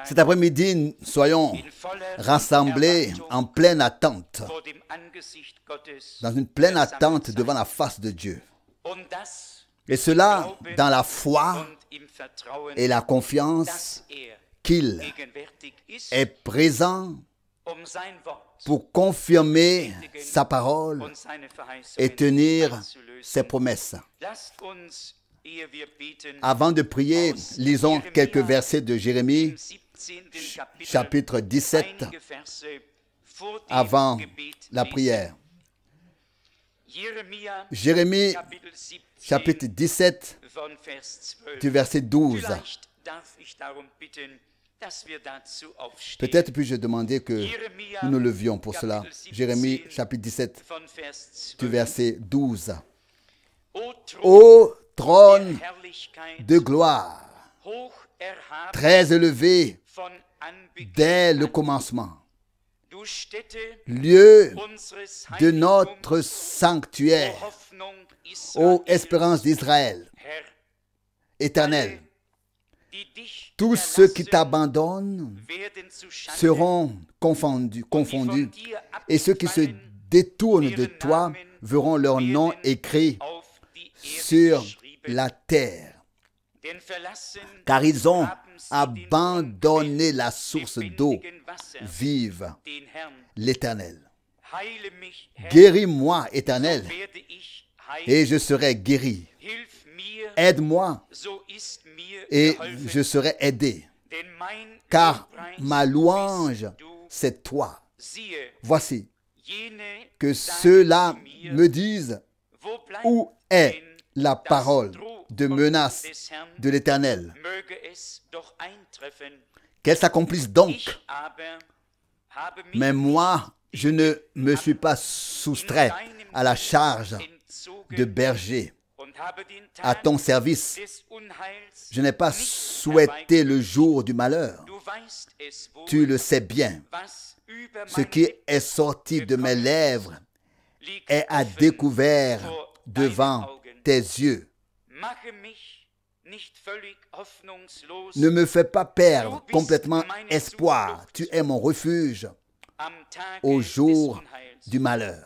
Cet après-midi, soyons rassemblés en pleine attente, dans une pleine attente devant la face de Dieu. Et cela dans la foi et la confiance qu'il est présent pour confirmer sa parole et tenir ses promesses. Avant de prier, lisons quelques versets de Jérémie, chapitre 17, avant la prière. Jérémie, chapitre 17, du verset 12. Peut-être puis-je demander que nous nous levions pour cela. Jérémie, chapitre 17, du verset 12. Ô trône de gloire, très élevé dès le commencement, lieu de notre sanctuaire, ô espérance d'Israël, éternel, tous ceux qui t'abandonnent seront confondus, et ceux qui se détournent de toi verront leur nom écrit sur la terre, car ils ont abandonné la source d'eau vive, l'Éternel. Guéris-moi, Éternel, et je serai guéri. Aide-moi, et je serai aidé, car ma louange, c'est toi. Voici que ceux-là me disent, où est la parole de menace de l'Éternel? Qu'elle s'accomplisse donc. Mais moi, je ne me suis pas soustrait à la charge de berger à ton service. Je n'ai pas souhaité le jour du malheur. Tu le sais bien. Ce qui est sorti de mes lèvres est à découvert devant tes yeux. Ne me fais pas perdre complètement espoir. Tu es mon refuge au jour du malheur.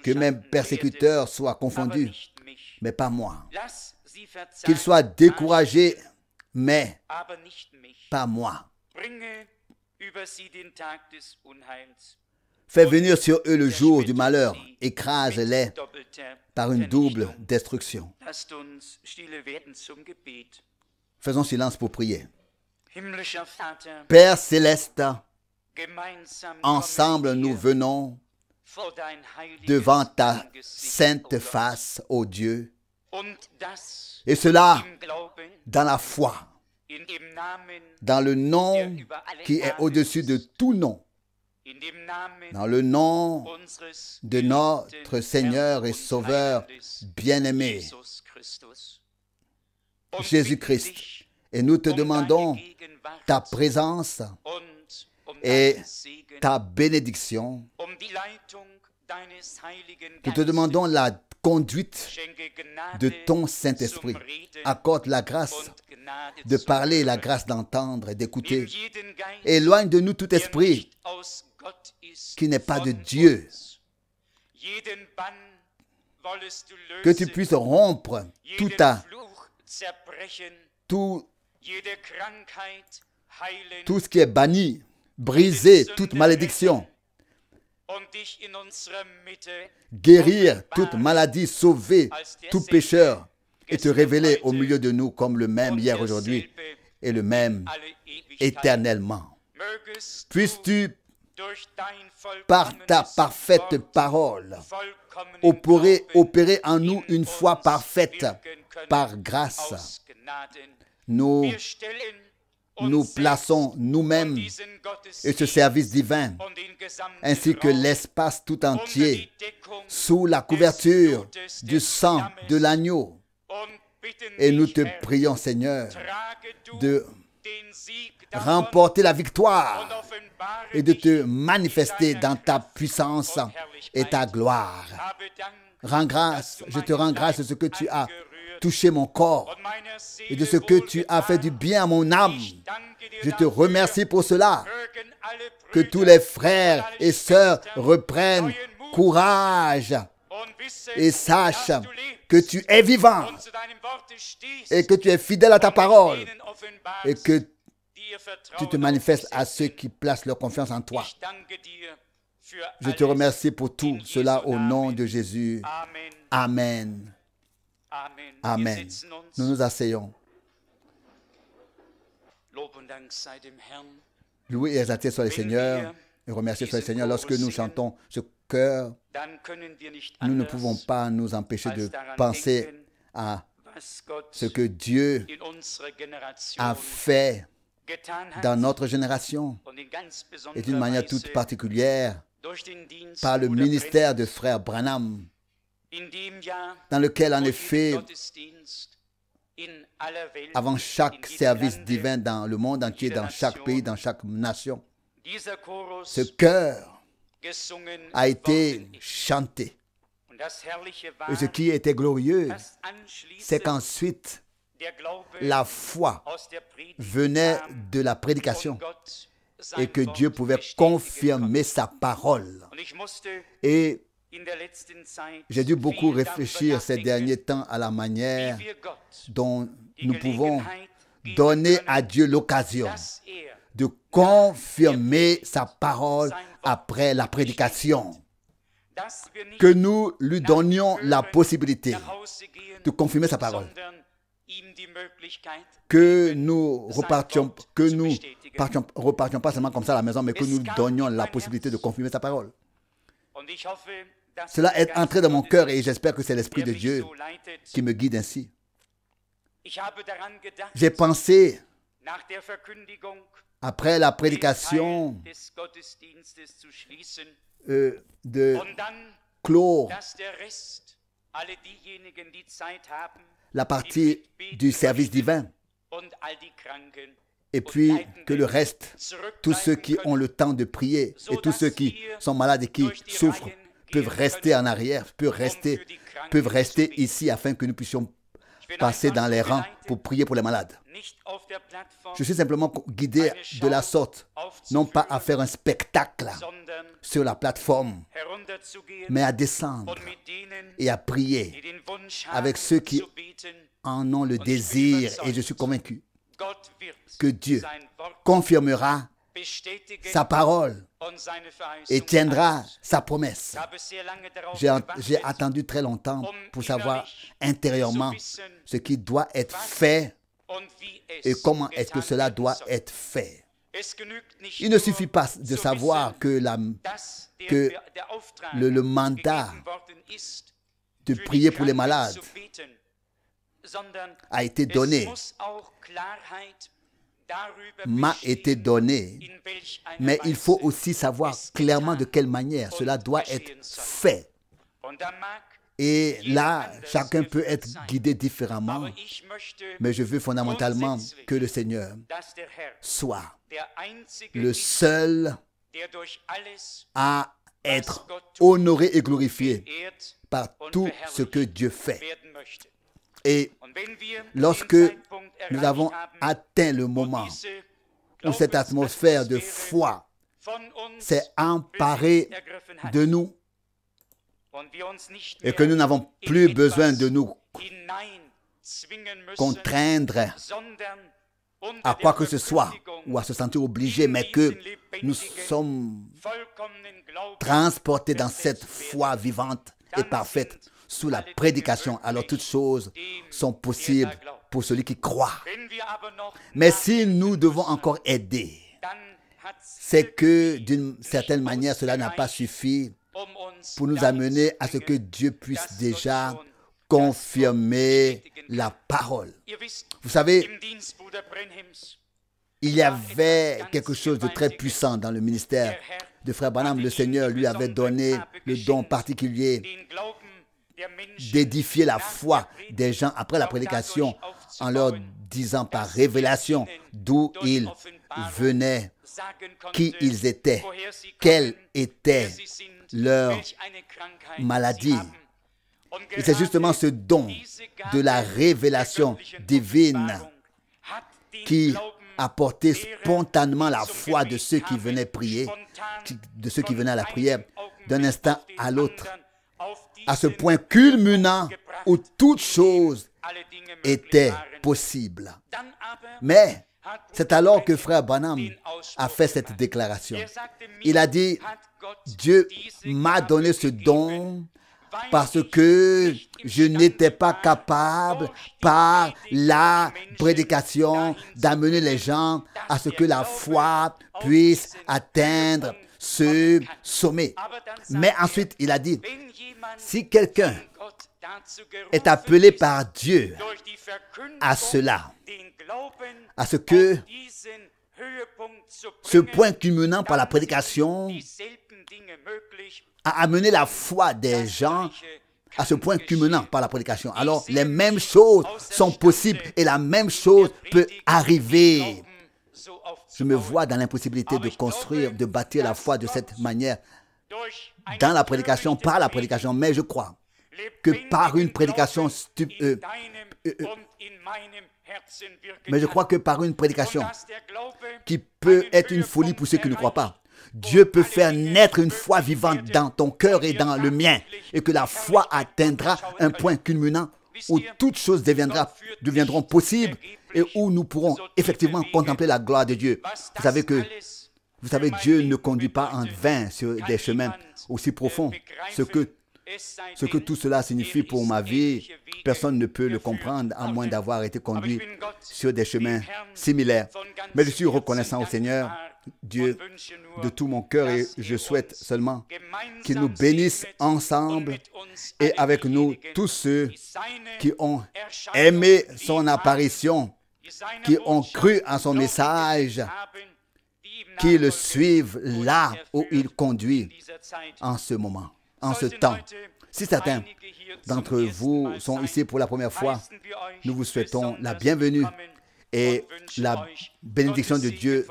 Que mes persécuteurs soient confondus, mais pas moi. Qu'ils soient découragés, mais pas moi. Fais venir sur eux le jour du malheur, écrase-les par une double destruction. Faisons silence pour prier. Père céleste, ensemble nous venons devant ta sainte face, ô Dieu, et cela dans la foi, dans le nom qui est au-dessus de tout nom, dans le nom de notre Seigneur et Sauveur bien-aimé, Jésus-Christ. Et nous te demandons ta présence et ta bénédiction. Nous te demandons la conduite de ton Saint-Esprit. Accorde la grâce de parler, la grâce d'entendre et d'écouter. Éloigne de nous tout esprit qui n'est pas de Dieu. Que tu puisses rompre tout ce qui est banni, briser toute malédiction, guérir toute maladie, sauver tout pécheur et te révéler au milieu de nous comme le même hier, aujourd'hui et le même éternellement. Puisses-tu, par ta parfaite parole, opérer en nous une foi parfaite par grâce. Nous plaçons nous-mêmes et ce service divin, ainsi que l'espace tout entier, sous la couverture du sang de l'agneau. Et nous te prions, Seigneur, de remporter la victoire et de te manifester dans ta puissance et ta gloire. Rends grâce, je te rends grâce de ce que tu as touché mon corps et de ce que tu as fait du bien à mon âme. Je te remercie pour cela. Que tous les frères et sœurs reprennent courage et sachent que tu es vivant et que tu es fidèle à ta parole et que tu te manifestes à ceux qui placent leur confiance en toi. Je te remercie pour tout cela au nom de Jésus. Amen. Amen. Nous nous asseyons. Loué et exalté soit le Seigneur et remercié soit le Seigneur. Lorsque nous chantons ce chœur, nous ne pouvons pas nous empêcher de penser à ce que Dieu a fait dans notre génération et d'une manière toute particulière par le ministère de frère Branham, dans lequel en effet, avant chaque service divin dans le monde entier, dans chaque pays, dans chaque nation, ce chœur a été chanté. Et ce qui était glorieux, c'est qu'ensuite, la foi venait de la prédication et que Dieu pouvait confirmer sa parole. Et j'ai dû beaucoup réfléchir ces derniers temps à la manière dont nous pouvons donner à Dieu l'occasion de confirmer sa parole après la prédication. Que nous lui donnions la possibilité de confirmer sa parole. Que nous repartions pas seulement comme ça à la maison, mais que nous lui donnions la possibilité de confirmer sa parole. Cela est entré dans mon cœur et j'espère que c'est l'Esprit de Dieu qui me guide ainsi. J'ai pensé, après la prédication, de clore la partie du service divin et puis que le reste, tous ceux qui ont le temps de prier et tous ceux qui sont malades et qui souffrent peuvent rester en arrière, peuvent rester ici afin que nous puissions passer dans les rangs pour prier pour les malades. Je suis simplement guidé de la sorte, non pas à faire un spectacle sur la plateforme, mais à descendre et à prier avec ceux qui en ont le désir. Et je suis convaincu que Dieu confirmera sa parole et tiendra sa promesse. J'ai attendu très longtemps pour savoir intérieurement ce qui doit être fait et comment est-ce que cela doit être fait. Il ne suffit pas de savoir que le mandat de prier pour les malades a été donné, m'a été donné, mais il faut aussi savoir clairement de quelle manière cela doit être fait. Et là, chacun peut être guidé différemment, mais je veux fondamentalement que le Seigneur soit le seul à être honoré et glorifié par tout ce que Dieu fait. Et lorsque nous avons atteint le moment où cette atmosphère de foi s'est emparée de nous et que nous n'avons plus besoin de nous contraindre à quoi que ce soit ou à se sentir obligés, mais que nous sommes transportés dans cette foi vivante et parfaite sous la prédication. Alors toutes choses sont possibles pour celui qui croit. Mais si nous devons encore aider, c'est que d'une certaine manière cela n'a pas suffi pour nous amener à ce que Dieu puisse déjà confirmer la parole. Vous savez, il y avait quelque chose de très puissant dans le ministère de Frère Branham. Le Seigneur lui avait donné le don particulier d'édifier la foi des gens après la prédication en leur disant par révélation d'où ils venaient, qui ils étaient, quelle était leur maladie Et c'est justement ce don de la révélation divine qui apportait spontanément la foi de ceux qui venaient prier, de ceux qui venaient à la prière d'un instant à l'autre, à ce point culminant où toute chose était possible. Mais c'est alors que frère Branham a fait cette déclaration. Il a dit, Dieu m'a donné ce don parce que je n'étais pas capable par la prédication d'amener les gens à ce que la foi puisse atteindre ce sommet. Mais ensuite, il a dit, si quelqu'un est appelé par Dieu à cela, à ce que ce point culminant par la prédication a amené la foi des gens à ce point culminant par la prédication. Alors, les mêmes choses sont possibles et la même chose peut arriver. Je me vois dans l'impossibilité de construire, de bâtir la foi de cette manière dans la prédication, par la prédication, mais je crois que par une prédication qui peut être une folie pour ceux qui ne croient pas. Dieu peut faire naître une foi vivante dans ton cœur et dans le mien, et que la foi atteindra un point culminant où toutes choses deviendront possibles et où nous pourrons effectivement contempler la gloire de Dieu. Vous savez, Dieu ne conduit pas en vain sur des chemins aussi profonds. Ce que tout cela signifie pour ma vie, personne ne peut le comprendre à moins d'avoir été conduit sur des chemins similaires. Mais je suis reconnaissant au Seigneur, Dieu, de tout mon cœur, et je souhaite seulement qu'il nous bénisse ensemble et avec nous tous ceux qui ont aimé son apparition, qui ont cru en son message, qui le suivent là où il conduit en ce moment, en ce temps. Si certains d'entre vous sont ici pour la première fois, nous vous souhaitons la bienvenue et la bénédiction de Dieu.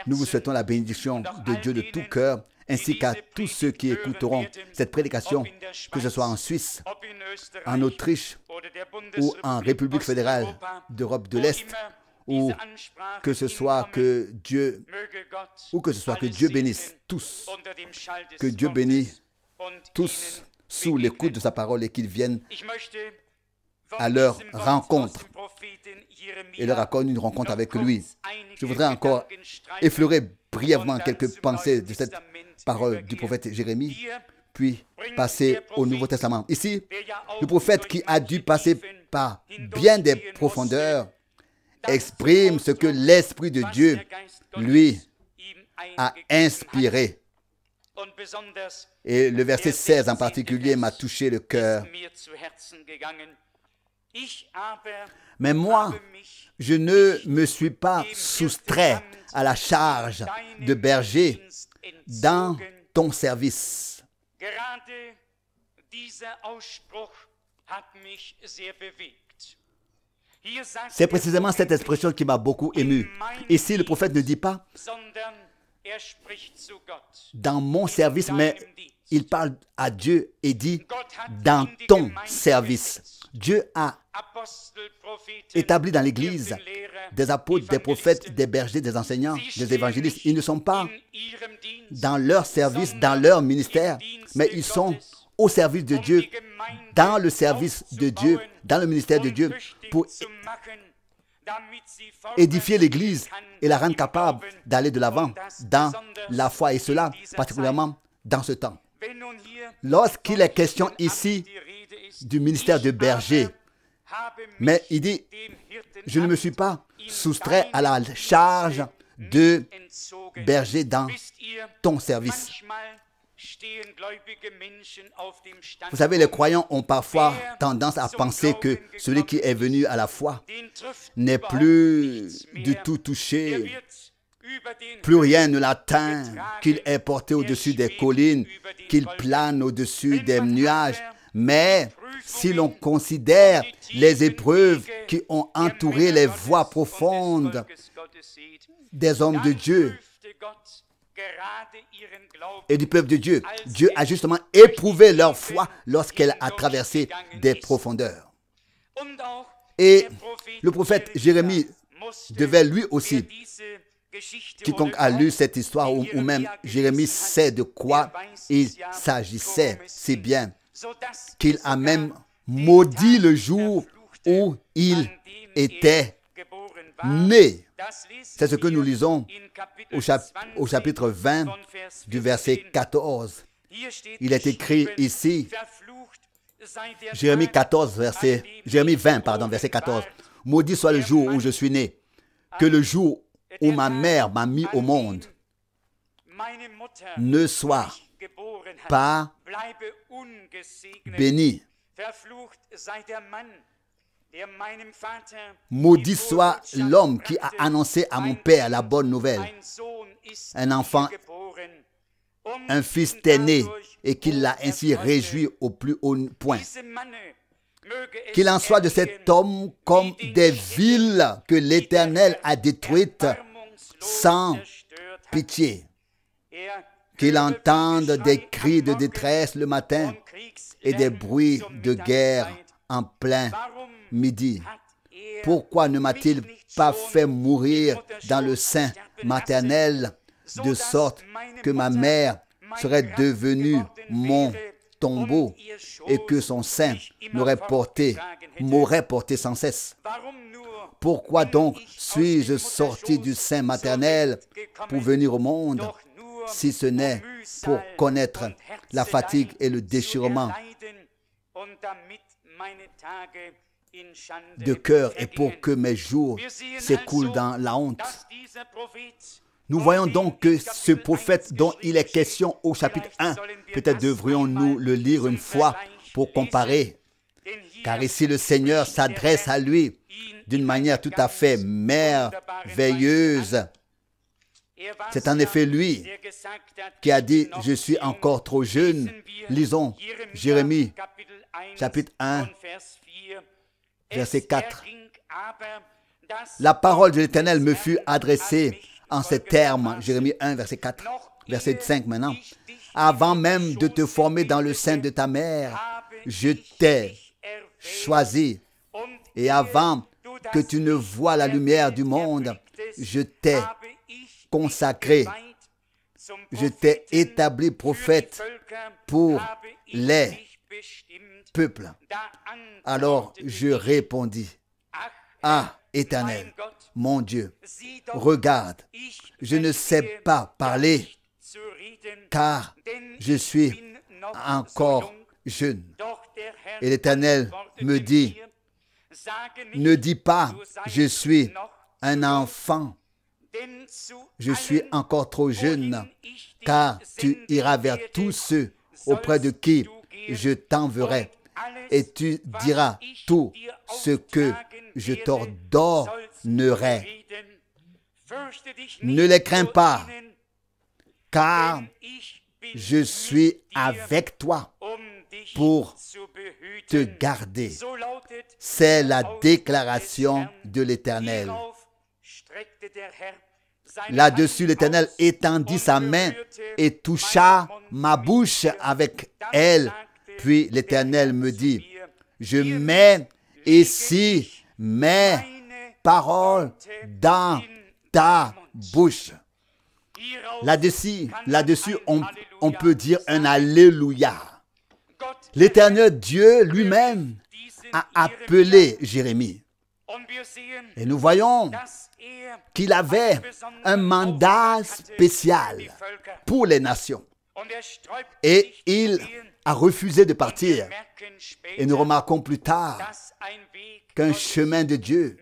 Nous vous souhaitons la bénédiction de Dieu de tout cœur, ainsi qu'à tous ceux qui écouteront cette prédication, que ce soit en Suisse, en Autriche ou en République fédérale d'Europe de l'Est, ou que ce soit que Dieu bénisse tous, que Dieu bénisse tous sous l'écoute de sa parole et qu'ils viennent à leur rencontre et leur accorde une rencontre avec lui. Je voudrais encore effleurer brièvement quelques pensées de cette parole du prophète Jérémie, puis passer au Nouveau Testament. Ici, le prophète qui a dû passer par bien des profondeurs exprime ce que l'Esprit de Dieu lui a inspiré. Et le verset 16 en particulier m'a touché le cœur. Mais moi, je ne me suis pas soustrait à la charge de berger dans ton service. C'est précisément cette expression qui m'a beaucoup ému. Ici, le prophète ne dit pas dans mon service, mais il parle à Dieu et dit dans ton service. Dieu a établi dans l'Église des apôtres, des prophètes, des bergers, des enseignants, des évangélistes. Ils ne sont pas dans leur service, dans leur ministère, mais ils sont au service de Dieu, dans le service de Dieu, dans le ministère de Dieu, pour édifier l'Église et la rendre capable d'aller de l'avant dans la foi, et cela particulièrement dans ce temps. Lorsqu'il est question ici du ministère de berger, mais il dit, je ne me suis pas soustrait à la charge de berger dans ton service. Vous savez, les croyants ont parfois tendance à penser que celui qui est venu à la foi n'est plus du tout touché, plus rien ne l'atteint, qu'il est porté au-dessus des collines, qu'il plane au-dessus des nuages. Mais si l'on considère les épreuves qui ont entouré les voies profondes des hommes de Dieu, et du peuple de Dieu. Dieu a justement éprouvé leur foi lorsqu'elle a traversé des profondeurs. Et le prophète Jérémie devait lui aussi, quiconque a lu cette histoire ou même Jérémie sait de quoi il s'agissait si bien qu'il a même maudit le jour où il était né. C'est ce que nous lisons au chapitre 20 du verset 14. Il est écrit ici, Jérémie 20, verset 14. Maudit soit le jour où je suis né, que le jour où ma mère m'a mis au monde ne soit pas béni. Maudit soit l'homme qui a annoncé à mon père la bonne nouvelle. Un enfant, un fils t'est né et qu'il l'a ainsi réjoui au plus haut point. Qu'il en soit de cet homme comme des villes que l'Éternel a détruites sans pitié. Qu'il entende des cris de détresse le matin et des bruits de guerre en plein midi. Pourquoi ne m'a-t-il pas fait mourir dans le sein maternel, de sorte que ma mère serait devenue mon tombeau et que son sein m'aurait porté sans cesse? Pourquoi donc suis-je sorti du sein maternel pour venir au monde, si ce n'est pour connaître la fatigue et le déchirement de cœur et pour que mes jours s'écoulent dans la honte? Nous voyons donc que ce prophète dont il est question au chapitre 1, peut-être devrions-nous le lire une fois pour comparer, car ici le Seigneur s'adresse à lui d'une manière tout à fait merveilleuse. C'est en effet lui qui a dit « Je suis encore trop jeune ». Lisons Jérémie, chapitre 1, verset 4. La parole de l'Éternel me fut adressée en ces termes. Jérémie 1, verset 4. Verset 5 maintenant. Avant même de te former dans le sein de ta mère, je t'ai choisi. Et avant que tu ne vois la lumière du monde, je t'ai consacré. Je t'ai établi prophète pour les peuples. Alors je répondis, ah, Éternel, mon Dieu, regarde, je ne sais pas parler, car je suis encore jeune. Et l'Éternel me dit, ne dis pas, je suis un enfant, je suis encore trop jeune, car tu iras vers tous ceux auprès de qui je t'enverrai, et tu diras tout ce que je t'ordonnerai. Ne les crains pas, car je suis avec toi pour te garder. C'est la déclaration de l'Éternel. Là-dessus, l'Éternel étendit sa main et toucha ma bouche avec elle. Puis l'Éternel me dit, je mets ici mes paroles dans ta bouche. Là-dessus, on peut dire un Alléluia. L'Éternel Dieu lui-même a appelé Jérémie. Et nous voyons qu'il avait un mandat spécial pour les nations. Et il a refusé de partir. Et nous remarquons plus tard qu'un chemin de Dieu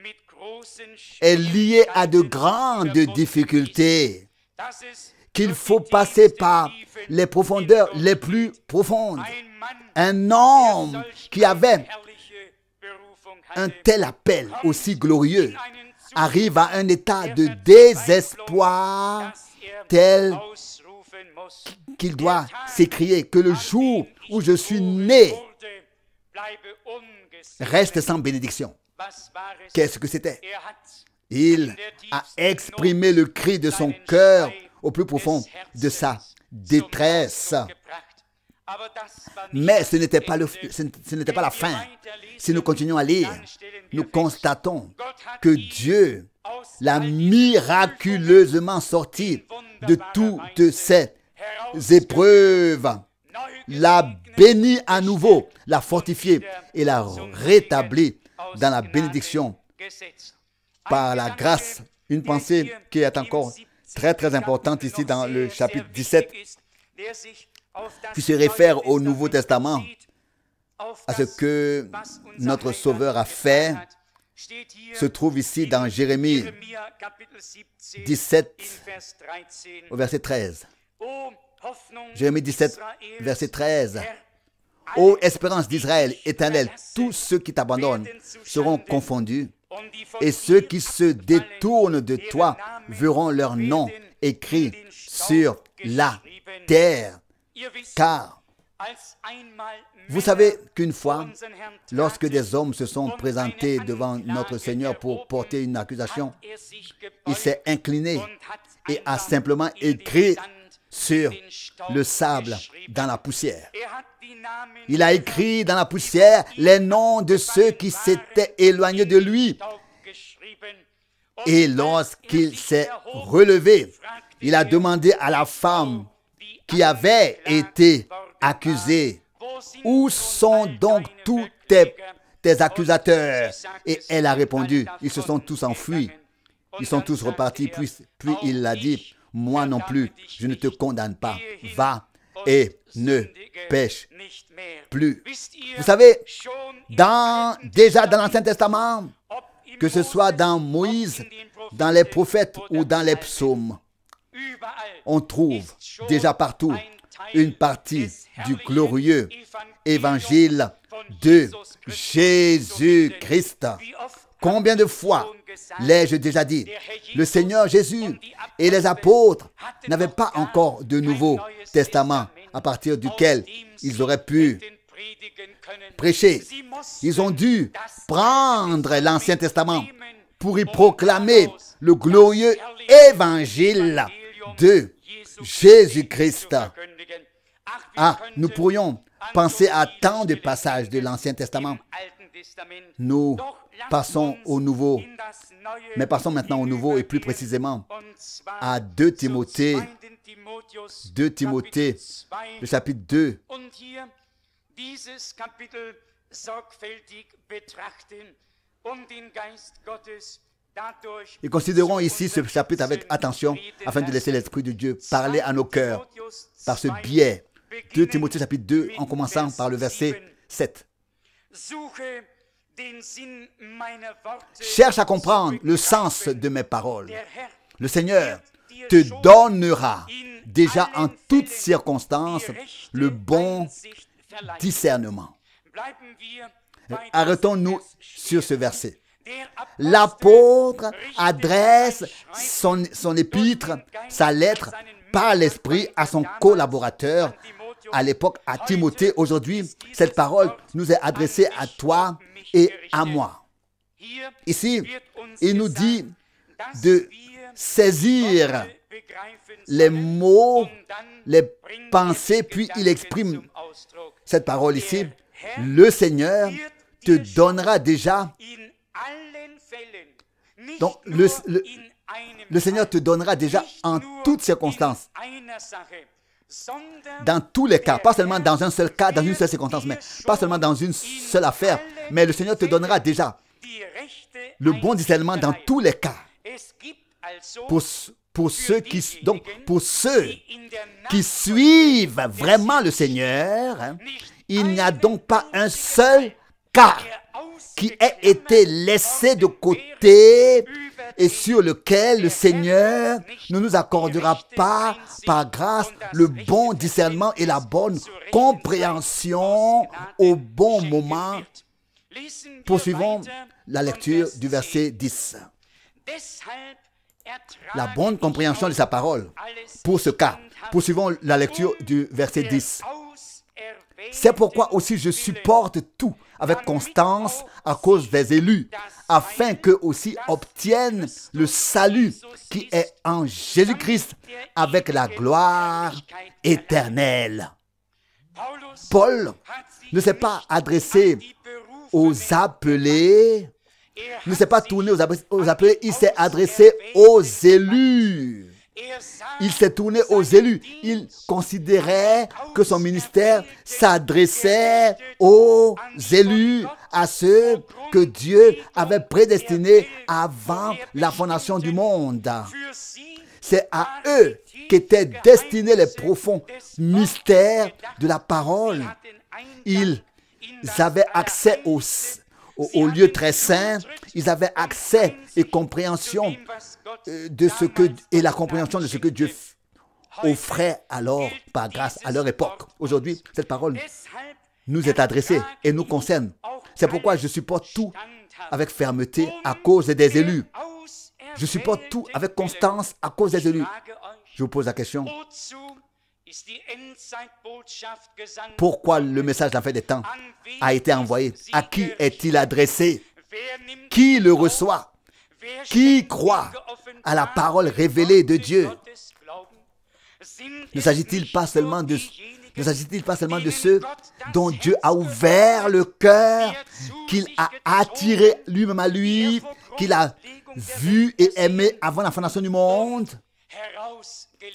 est lié à de grandes difficultés, qu'il faut passer par les profondeurs les plus profondes. Un homme qui avait un tel appel aussi glorieux arrive à un état de désespoir tel qu'il doit s'écrier que le jour où je suis né reste sans bénédiction. Qu'est-ce que c'était? Il a exprimé le cri de son cœur au plus profond de sa détresse. Mais ce n'était pas la fin. Si nous continuons à lire, nous constatons que Dieu l'a miraculeusement sorti de toutes ces épreuves, l'a béni à nouveau, l'a fortifié et l'a rétabli dans la bénédiction par la grâce. Une pensée qui est encore très très importante ici dans le chapitre 17, qui se réfère au Nouveau Testament, à ce que notre Sauveur a fait, se trouve ici dans Jérémie 17, au verset 13. Jérémie 17, verset 13. Ô espérance d'Israël, Éternel, tous ceux qui t'abandonnent seront confondus, et ceux qui se détournent de toi verront leur nom écrit sur la terre. Car vous savez qu'une fois, lorsque des hommes se sont présentés devant notre Seigneur pour porter une accusation, il s'est incliné et a simplement écrit sur le sable, dans la poussière. Il a écrit dans la poussière les noms de ceux qui s'étaient éloignés de lui. Et lorsqu'il s'est relevé, il a demandé à la femme qui avait été accusée, « Où sont donc tous tes accusateurs ?» Et elle a répondu, « Ils se sont tous enfuis, ils sont tous repartis. » Puis il a dit, « Moi non plus, je ne te condamne pas. Va et ne pêche plus. » Vous savez, déjà dans l'Ancien Testament, que ce soit dans Moïse, dans les prophètes ou dans les psaumes, on trouve déjà partout une partie du glorieux évangile de Jésus-Christ. Combien de fois l'ai-je déjà dit? Le Seigneur Jésus et les apôtres n'avaient pas encore de Nouveau Testament à partir duquel ils auraient pu prêcher. Ils ont dû prendre l'Ancien Testament pour y proclamer le glorieux évangile de Jésus-Christ. Ah, nous pourrions penser à tant de passages de l'Ancien Testament. Nous passons au Nouveau, mais passons maintenant au Nouveau et plus précisément à 2 Timothée, le chapitre 2. Et considérons ici ce chapitre avec attention afin de laisser l'Esprit de Dieu parler à nos cœurs par ce biais. 2 Timothée chapitre 2 en commençant par le verset 7. Cherche à comprendre le sens de mes paroles. Le Seigneur te donnera déjà en toutes circonstances le bon discernement. Arrêtons-nous sur ce verset. L'apôtre adresse son épître, sa lettre, par l'Esprit à son collaborateur, à l'époque à Timothée. Aujourd'hui, cette parole nous est adressée à toi et à moi. Ici, il nous dit de saisir les mots, les pensées, puis il exprime cette parole ici. Le Seigneur te donnera déjà. Donc, le Seigneur te donnera déjà en toutes circonstances. Dans tous les cas, pas seulement dans un seul cas, dans une seule circonstance, mais pas seulement dans une seule affaire, mais le Seigneur te donnera déjà le bon discernement dans tous les cas. Pour ceux qui suivent vraiment le Seigneur, il n'y a donc pas un seul cas qui ait été laissé de côté et sur lequel le Seigneur ne nous accordera pas, par grâce, le bon discernement et la bonne compréhension au bon moment. Poursuivons la lecture du verset 10. La bonne compréhension de sa parole. Pour ce cas, poursuivons la lecture du verset 10. C'est pourquoi aussi je supporte tout avec constance à cause des élus, afin qu'eux aussi obtiennent le salut qui est en Jésus-Christ avec la gloire éternelle. Paul ne s'est pas adressé aux appelés, ne s'est pas tourné aux appelés, il s'est adressé aux élus. Il s'est tourné aux élus. Il considérait que son ministère s'adressait aux élus, à ceux que Dieu avait prédestinés avant la fondation du monde. C'est à eux qu'étaient destinés les profonds mystères de la parole. Ils avaient accès au lieu très saint, ils avaient accès et compréhension de ce que et la compréhension de ce que Dieu offrait alors par grâce à leur époque. Aujourd'hui, cette parole nous est adressée et nous concerne. C'est pourquoi je supporte tout avec fermeté à cause des élus. Je supporte tout avec constance à cause des élus. Je vous pose la question. Pourquoi le message de la fin des temps a été envoyé? À qui est-il adressé? Qui le reçoit? Qui croit à la parole révélée de Dieu? Ne s'agit-il pas seulement de ceux dont Dieu a ouvert le cœur, qu'il a attiré lui-même à lui, qu'il a vu et aimé avant la fondation du monde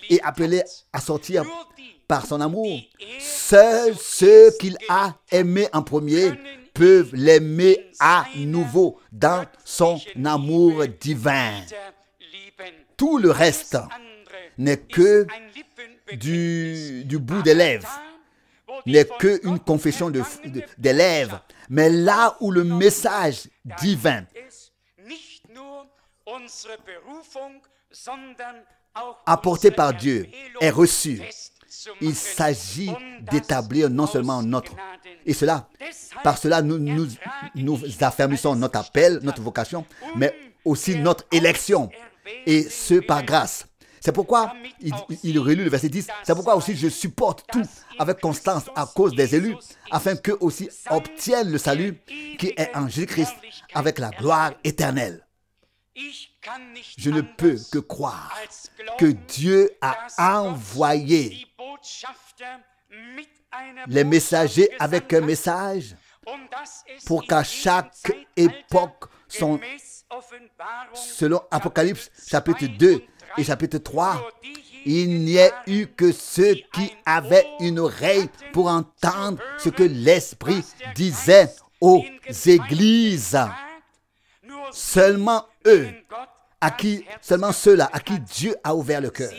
et appelé à sortir par son amour? Seuls ceux qu'il a aimés en premier peuvent l'aimer à nouveau dans son amour divin. Tout le reste n'est que du bout des lèvres, n'est qu'une confession des lèvres. Mais là où le message divin apporté par Dieu est reçu, il s'agit d'établir non seulement notre, et par cela nous affermissons notre appel, notre vocation, mais aussi notre élection, et ce par grâce. C'est pourquoi, il relit le verset 10, c'est pourquoi aussi je supporte tout avec constance à cause des élus, afin qu'eux aussi obtiennent le salut qui est en Jésus-Christ avec la gloire éternelle. Je ne peux que croire que Dieu a envoyé les messagers avec un message pour qu'à chaque époque, selon Apocalypse chapitre 2 et chapitre 3, il n'y ait eu que ceux qui avaient une oreille pour entendre ce que l'Esprit disait aux églises. Seulement ceux-là à qui Dieu a ouvert le cœur.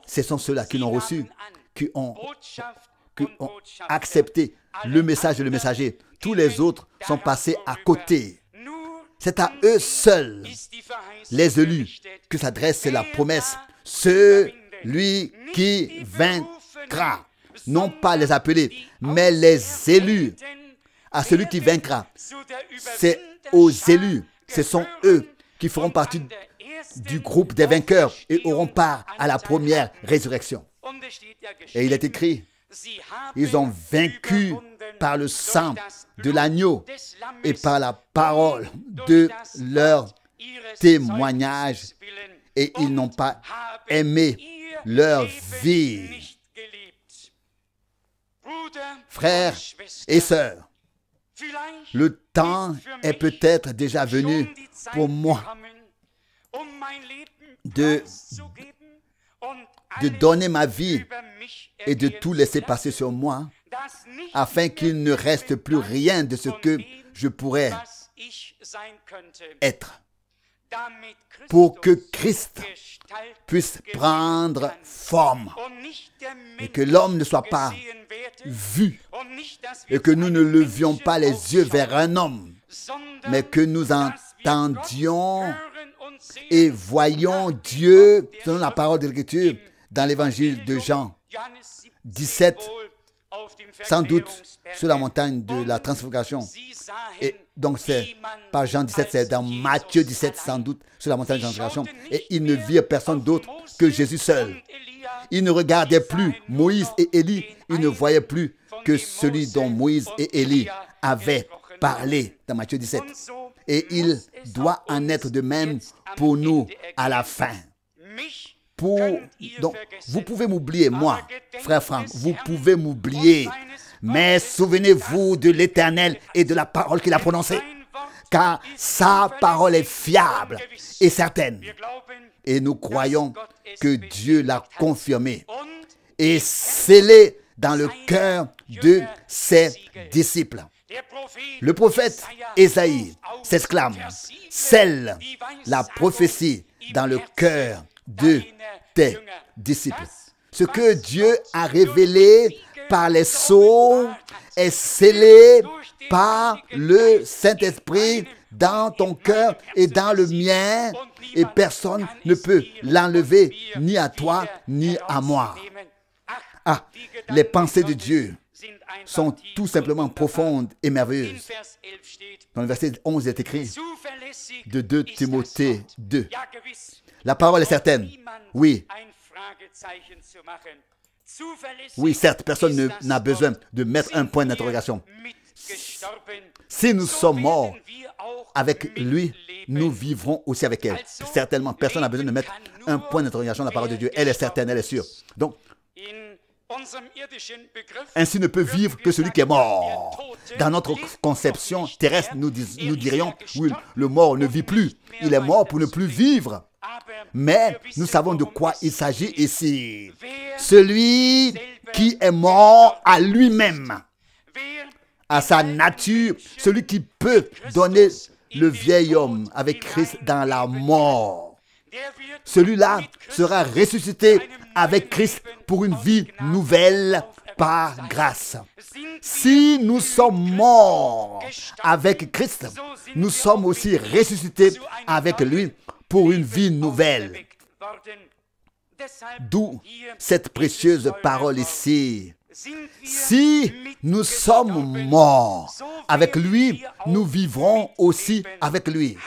Ce sont ceux-là qui l'ont reçu, qui ont accepté le message et le messager. Tous les autres sont passés à côté. C'est à eux seuls, les élus, que s'adresse la promesse. Celui qui vaincra, non pas les appelés, mais les élus. À celui qui vaincra, c'est aux élus. Ce sont eux qui feront partie du groupe des vainqueurs et auront part à la première résurrection. Et il est écrit, ils ont vaincu par le sang de l'agneau et par la parole de leur témoignage, et ils n'ont pas aimé leur vie. Frères et sœurs, le temps est peut-être déjà venu pour moi de donner ma vie et de tout laisser passer sur moi, afin qu'il ne reste plus rien de ce que je pourrais être, pour que Christ puisse prendre forme et que l'homme ne soit pas vu et que nous ne levions pas les yeux vers un homme, mais que nous entendions et voyions Dieu selon la parole de l'Écriture dans l'évangile de Jean 17, sans doute sur la montagne de la transfiguration. Et donc c'est pas Jean 17, c'est dans Matthieu 17, sans doute sur la montagne de la transfiguration. Et ils ne virent personne d'autre que Jésus seul. Ils ne regardaient plus Moïse et Élie, ils ne voyaient plus que celui dont Moïse et Élie avaient parlé dans Matthieu 17. Et il doit en être de même pour nous à la fin. Donc, vous pouvez m'oublier, moi, frère Franck, vous pouvez m'oublier. Mais souvenez-vous de l'Éternel et de la parole qu'il a prononcée. Car sa parole est fiable et certaine. Et nous croyons que Dieu l'a confirmé et scellé dans le cœur de ses disciples. Le prophète Ésaïe s'exclame, scelle la prophétie dans le cœur de tes disciples. Ce que Dieu a révélé par les sceaux est scellé par le Saint-Esprit dans ton cœur et dans le mien, et personne ne peut l'enlever ni à toi ni à moi. Ah, les pensées de Dieu sont tout simplement profondes et merveilleuses. Dans le verset 11, il est écrit de 2 Timothée 2. La parole est certaine. Oui. Oui, certes, personne n'a besoin de mettre un point d'interrogation. Si nous sommes morts avec lui, nous vivrons aussi avec elle. Certainement, personne n'a besoin de mettre un point d'interrogation dans la parole de Dieu. Elle est certaine, elle est sûre. Donc, ainsi ne peut vivre que celui qui est mort. Dans notre conception terrestre, nous dirions, oui, le mort ne vit plus. Il est mort pour ne plus vivre. Mais nous savons de quoi il s'agit ici. Celui qui est mort à lui-même, à sa nature, celui qui peut donner le vieil homme avec Christ dans la mort. Celui-là sera ressuscité avec Christ pour une vie nouvelle par grâce. Si nous sommes morts avec Christ, nous sommes aussi ressuscités avec lui pour une vie nouvelle. D'où cette précieuse parole ici. Si nous sommes morts avec lui, nous vivrons aussi avec lui.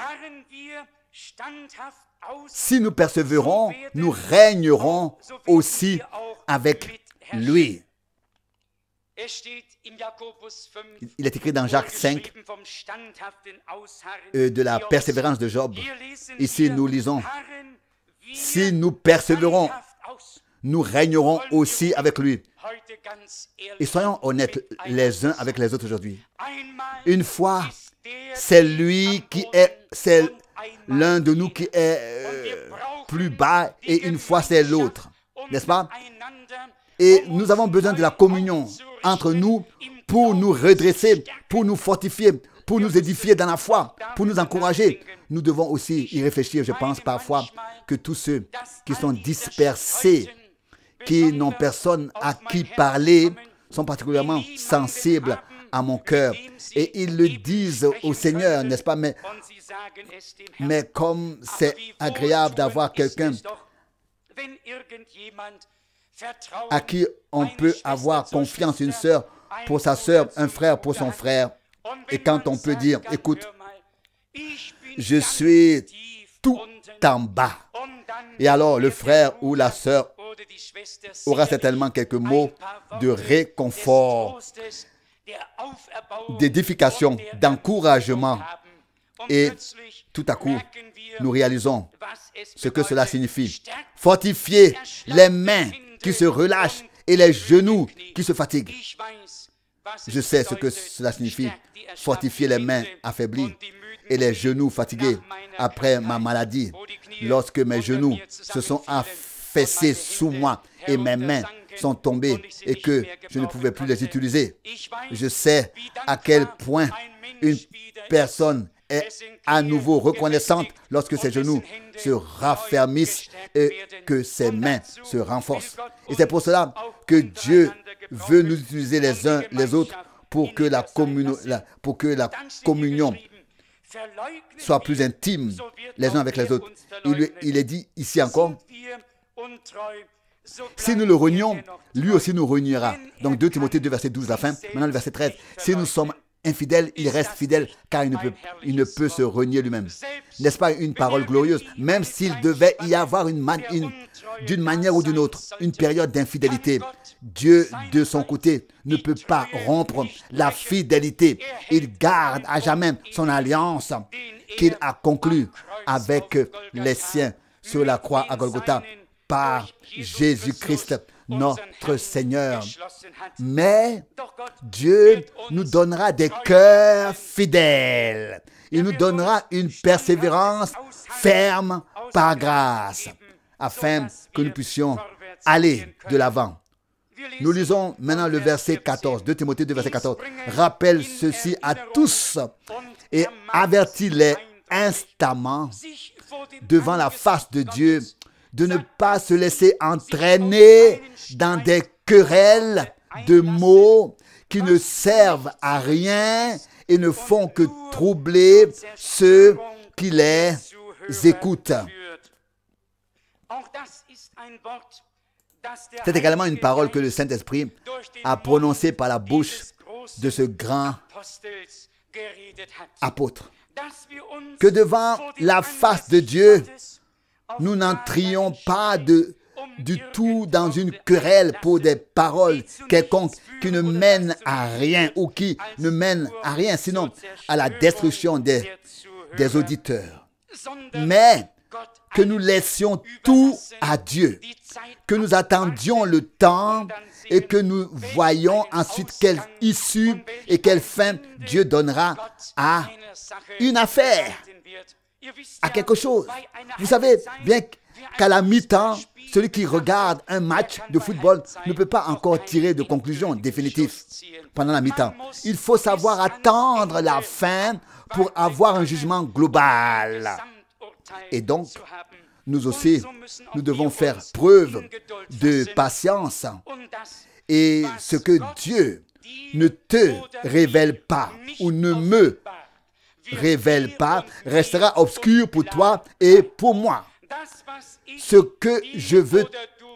Si nous persévérons, nous régnerons aussi avec lui. Il est écrit dans Jacques 5 de la persévérance de Job. Ici, nous lisons, si nous persévérons, nous régnerons aussi avec lui. Et soyons honnêtes les uns avec les autres aujourd'hui. Une fois, c'est lui qui est, c'est l'un de nous qui est plus bas et une fois, c'est l'autre. N'est-ce pas? Et nous avons besoin de la communion entre nous pour nous redresser, pour nous fortifier, pour nous édifier dans la foi, pour nous encourager. Nous devons aussi y réfléchir, je pense parfois, que tous ceux qui sont dispersés, qui n'ont personne à qui parler, sont particulièrement sensibles à mon cœur. Et ils le disent au Seigneur, n'est-ce pas? Mais comme c'est agréable d'avoir quelqu'un à qui on peut avoir confiance, une sœur pour sa sœur, un frère pour son frère. Et quand on peut dire, écoute, je suis tout en bas. Et alors le frère ou la sœur aura certainement quelques mots de réconfort, d'édification, d'encouragement. Et tout à coup, nous réalisons ce que cela signifie. Fortifier les mains qui se relâchent et les genoux qui se fatiguent. Je sais ce que cela signifie. Fortifier les mains affaiblies et les genoux fatigués après ma maladie. Lorsque mes genoux se sont affaissés sous moi et mes mains sont tombées et que je ne pouvais plus les utiliser. Je sais à quel point une personne est à nouveau reconnaissante lorsque ses genoux se raffermissent et que ses mains se renforcent. Et c'est pour cela que Dieu veut nous utiliser les uns les autres pour que la communion soit plus intime les uns avec les autres. Il est dit ici encore, si nous le renions, lui aussi nous reniera. Donc 2 Timothée 2, verset 12, la fin. Maintenant le verset 13. Si nous sommes infidèle, il reste fidèle car il ne peut se renier lui-même. N'est-ce pas une parole glorieuse? Même s'il devait y avoir d'une manière ou d'une autre, une période d'infidélité, Dieu, de son côté, ne peut pas rompre la fidélité. Il garde à jamais son alliance qu'il a conclue avec les siens sur la croix à Golgotha par Jésus-Christ, notre Seigneur. Mais Dieu nous donnera des cœurs fidèles. Il nous donnera une persévérance ferme par grâce, afin que nous puissions aller de l'avant. Nous lisons maintenant le verset 14, 2 Timothée 2, verset 14. Rappelle ceci à tous et avertis-les instamment devant la face de Dieu de ne pas se laisser entraîner dans des querelles de mots qui ne servent à rien et ne font que troubler ceux qui les écoutent. C'est également une parole que le Saint-Esprit a prononcée par la bouche de ce grand apôtre. Que devant la face de Dieu, nous n'entrions pas du tout dans une querelle pour des paroles quelconques qui ne mènent à rien ou qui ne mènent à rien sinon à la destruction des auditeurs. Mais que nous laissions tout à Dieu, que nous attendions le temps et que nous voyions ensuite quelle issue et quelle fin Dieu donnera à une affaire, à quelque chose. Vous savez bien qu'à la mi-temps, celui qui regarde un match de football ne peut pas encore tirer de conclusion définitive pendant la mi-temps. Il faut savoir attendre la fin pour avoir un jugement global. Et donc, nous aussi, nous devons faire preuve de patience. Et ce que Dieu ne te révèle pas ou ne me révèle pas restera obscur pour toi et pour moi. Ce que je veux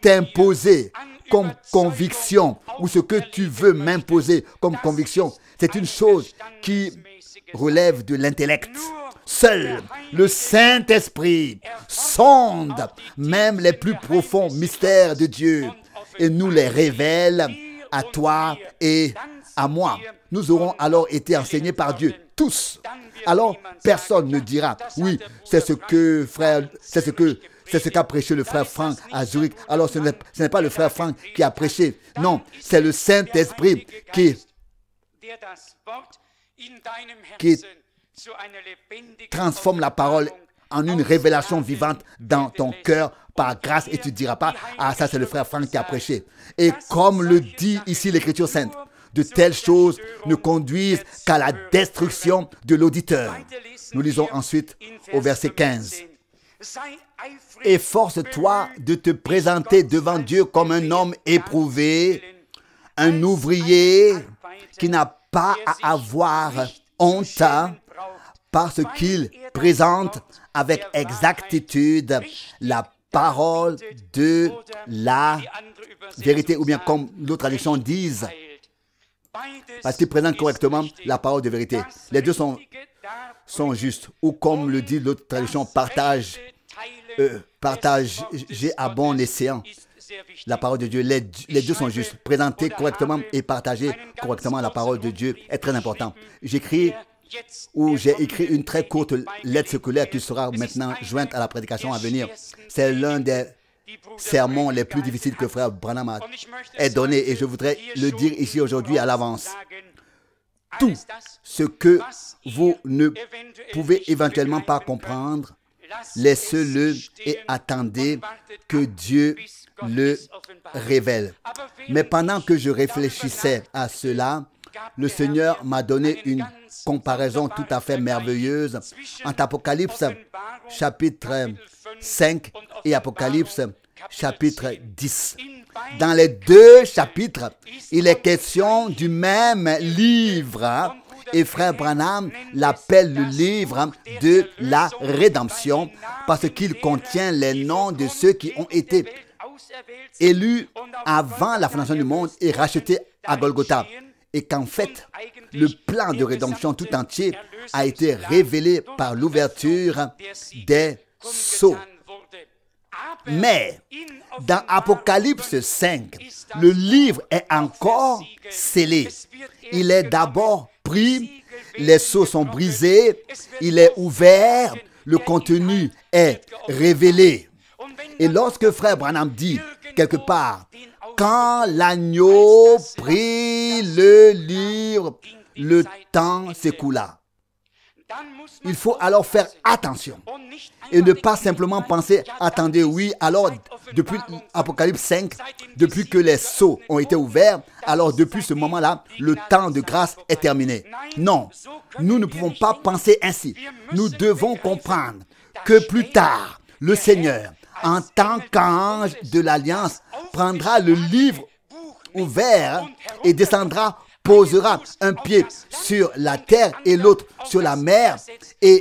t'imposer comme conviction ou ce que tu veux m'imposer comme conviction, c'est une chose qui relève de l'intellect. Seul le Saint-Esprit sonde même les plus profonds mystères de Dieu et nous les révèle à toi et à moi. Nous aurons alors été enseignés par Dieu, tous. Alors, personne ne dira, oui, c'est ce qu'a prêché le frère Franck à Zurich. Alors, ce n'est pas le frère Franck qui a prêché. Non, c'est le Saint-Esprit qui transforme la parole en une révélation vivante dans ton cœur par grâce et tu ne diras pas, ah ça c'est le frère Franck qui a prêché. Et comme le dit ici l'Écriture sainte, de telles choses ne conduisent qu'à la destruction de l'auditeur. Nous lisons ensuite au verset 15. Efforce-toi de te présenter devant Dieu comme un homme éprouvé, un ouvrier qui n'a pas à avoir honte parce qu'il présente avec exactitude la parole de la vérité, ou bien comme d'autres traductions disent, parce qu'il présente correctement la parole de vérité. Les deux sont justes, ou comme le dit l'autre traduction, partagez à bon escient la parole de Dieu. Les deux sont justes. Présenter correctement et partager correctement la parole de Dieu est très important. J'ai écrit une très courte lettre circulaire qui sera maintenant jointe à la prédication à venir. C'est l'un des sermons les plus difficiles que frère Branham ait donné et je voudrais le dire ici aujourd'hui à l'avance. Tout ce que vous ne pouvez éventuellement pas comprendre, laissez-le et attendez que Dieu le révèle. Mais pendant que je réfléchissais à cela, le Seigneur m'a donné une comparaison tout à fait merveilleuse entre Apocalypse chapitre 5 et Apocalypse chapitre 10. Dans les deux chapitres, il est question du même livre et frère Branham l'appelle le livre de la rédemption parce qu'il contient les noms de ceux qui ont été élus avant la fondation du monde et rachetés à Golgotha. et qu'en fait, le plan de rédemption tout entier a été révélé par l'ouverture des sceaux. Mais dans Apocalypse 5, le livre est encore scellé. Il est d'abord pris, les sceaux sont brisés, il est ouvert, le contenu est révélé. Et lorsque frère Branham dit quelque part, quand l'agneau prit le livre, le temps s'écoula. Il faut alors faire attention et ne pas simplement penser, attendez, oui, alors depuis Apocalypse 5, depuis que les sceaux ont été ouverts, alors depuis ce moment-là, le temps de grâce est terminé. Non, nous ne pouvons pas penser ainsi. Nous devons comprendre que plus tard, le Seigneur, en tant qu'ange de l'Alliance, prendra le livre ouvert et descendra, posera un pied sur la terre et l'autre sur la mer et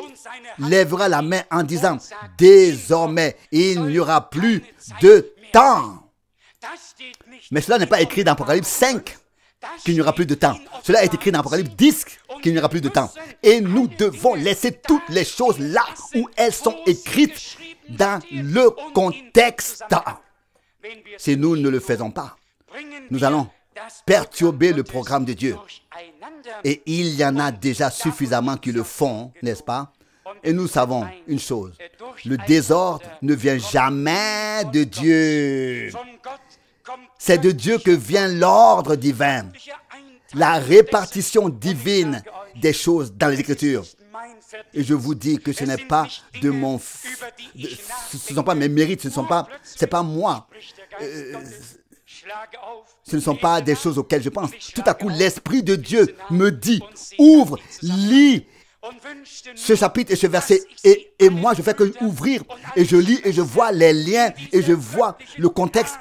lèvera la main en disant, désormais, il n'y aura plus de temps. Mais cela n'est pas écrit dans Apocalypse 5 qu'il n'y aura plus de temps. Cela est écrit dans Apocalypse 10 qu'il n'y aura plus de temps. Et nous devons laisser toutes les choses là où elles sont écrites dans le contexte. Si nous ne le faisons pas, nous allons perturber le programme de Dieu. Et il y en a déjà suffisamment qui le font, n'est-ce pas? Et nous savons une chose, le désordre ne vient jamais de Dieu. C'est de Dieu que vient l'ordre divin, la répartition divine des choses dans les Écritures. Et je vous dis que ce n'est pas de mon... ce ne sont pas mes mérites, c'est pas moi. Ce ne sont pas des choses auxquelles je pense. Tout à coup, l'Esprit de Dieu me dit, ouvre, lis ce chapitre et ce verset. Et moi, je fais que ouvrir et je lis et je vois les liens et je vois le contexte.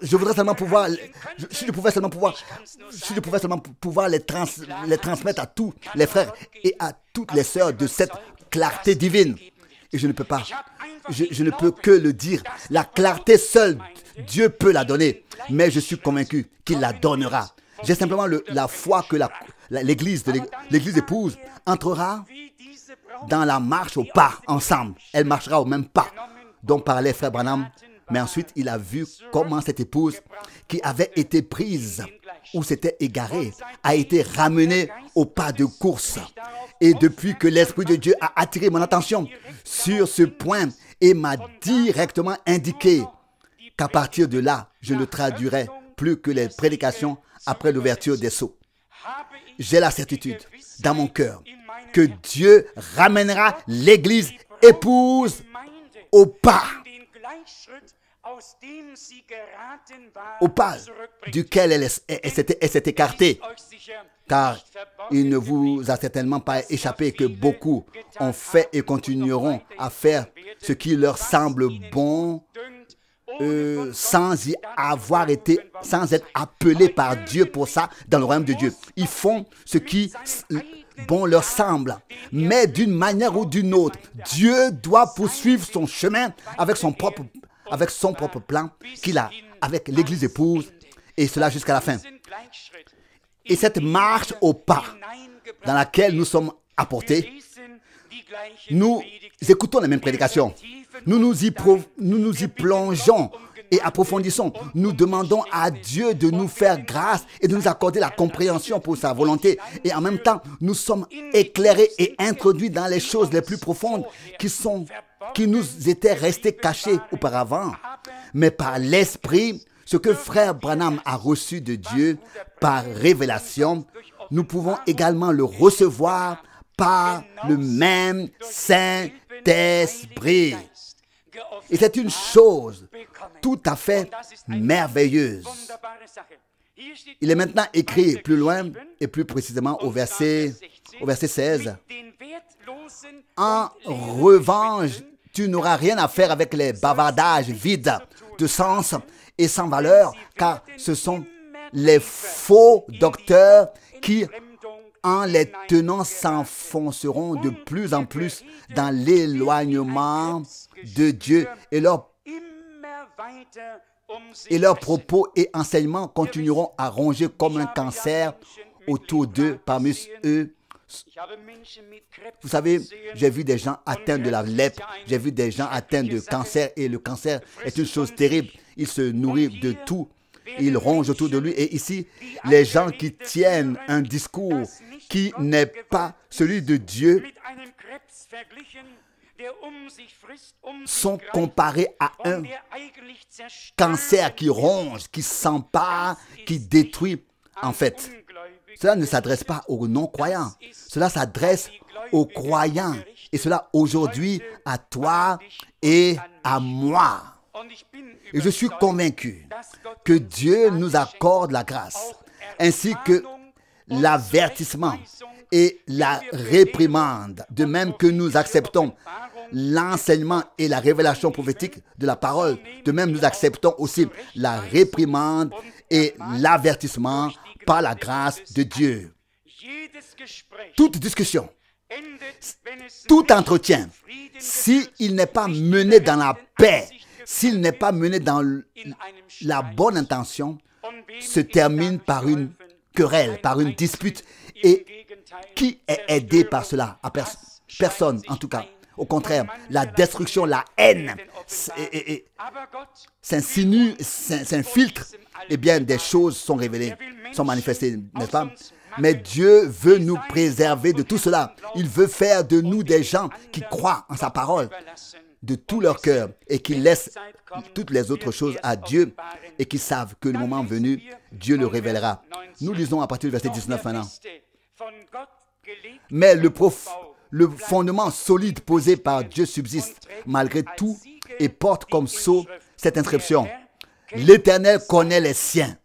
Je voudrais seulement pouvoir, si je pouvais seulement pouvoir les transmettre à tous les frères et à toutes les sœurs de cette clarté divine. Et je ne peux pas, je ne peux que le dire. La clarté seule, Dieu peut la donner. Mais je suis convaincu qu'il la donnera. J'ai simplement la foi que l'église épouse entrera dans la marche au pas ensemble. Elle marchera au même pas dont parlait frère Branham. Mais ensuite, il a vu comment cette épouse qui avait été prise ou s'était égarée a été ramenée au pas de course. Et depuis que l'Esprit de Dieu a attiré mon attention sur ce point et m'a directement indiqué qu'à partir de là, je ne traduirai plus que les prédications après l'ouverture des sceaux. J'ai la certitude dans mon cœur que Dieu ramènera l'Église épouse au pas duquel elle s'est écartée. Car il ne vous a certainement pas échappé que beaucoup ont fait et continueront à faire ce qui leur semble bon sans être appelés par Dieu pour ça dans le royaume de Dieu. Ils font ce qui bon leur semble, mais d'une manière ou d'une autre, Dieu doit poursuivre son chemin avec son propre plan qu'il a avec l'Église épouse, et cela jusqu'à la fin. Et cette marche au pas dans laquelle nous sommes apportés, nous écoutons les mêmes prédications. Nous nous y plongeons et approfondissons. Nous demandons à Dieu de nous faire grâce et de nous accorder la compréhension pour sa volonté. Et en même temps, nous sommes éclairés et introduits dans les choses les plus profondes qui nous étaient restées cachées auparavant. Mais par l'Esprit, ce que frère Branham a reçu de Dieu par révélation, nous pouvons également le recevoir par le même Saint-Esprit. Et c'est une chose tout à fait merveilleuse. Il est maintenant écrit plus loin et plus précisément au verset 16. En revanche, tu n'auras rien à faire avec les bavardages vides de sens et sans valeur, car ce sont les faux docteurs qui, en les tenant, s'enfonceront de plus en plus dans l'éloignement de Dieu et leurs propos et enseignements continueront à ronger comme un cancer autour d'eux, parmi eux. Vous savez, j'ai vu des gens atteints de la lèpre, j'ai vu des gens atteints de cancer, et le cancer est une chose terrible. Il se nourrit de tout, il ronge autour de lui. Et ici, les gens qui tiennent un discours qui n'est pas celui de Dieu sont comparés à un cancer qui ronge, qui s'empare, qui détruit. En fait, cela ne s'adresse pas aux non-croyants. Cela s'adresse aux croyants. Et cela aujourd'hui à toi et à moi. Et je suis convaincu que Dieu nous accorde la grâce, ainsi que l'avertissement et la réprimande, de même que nous acceptons l'enseignement et la révélation prophétique de la parole, de même nous acceptons aussi la réprimande et l'avertissement par la grâce de Dieu. Toute discussion, tout entretien, s'il n'est pas mené dans la paix, s'il n'est pas mené dans la bonne intention, se termine par une querelle, par une dispute. Et qui est aidé par cela? Personne, en tout cas. Au contraire, la destruction, la haine s'insinue, s'infiltre. Eh bien, des choses sont révélées, sont manifestées, n'est-ce pas? Mais Dieu veut nous préserver de tout cela. Il veut faire de nous des gens qui croient en sa parole de tout leur cœur et qui laissent toutes les autres choses à Dieu et qui savent que le moment venu, Dieu le révélera. Nous lisons à partir du verset 19 maintenant. Mais le fondement solide posé par Dieu subsiste malgré tout et porte comme sceau cette inscription: l'Éternel connaît les siens.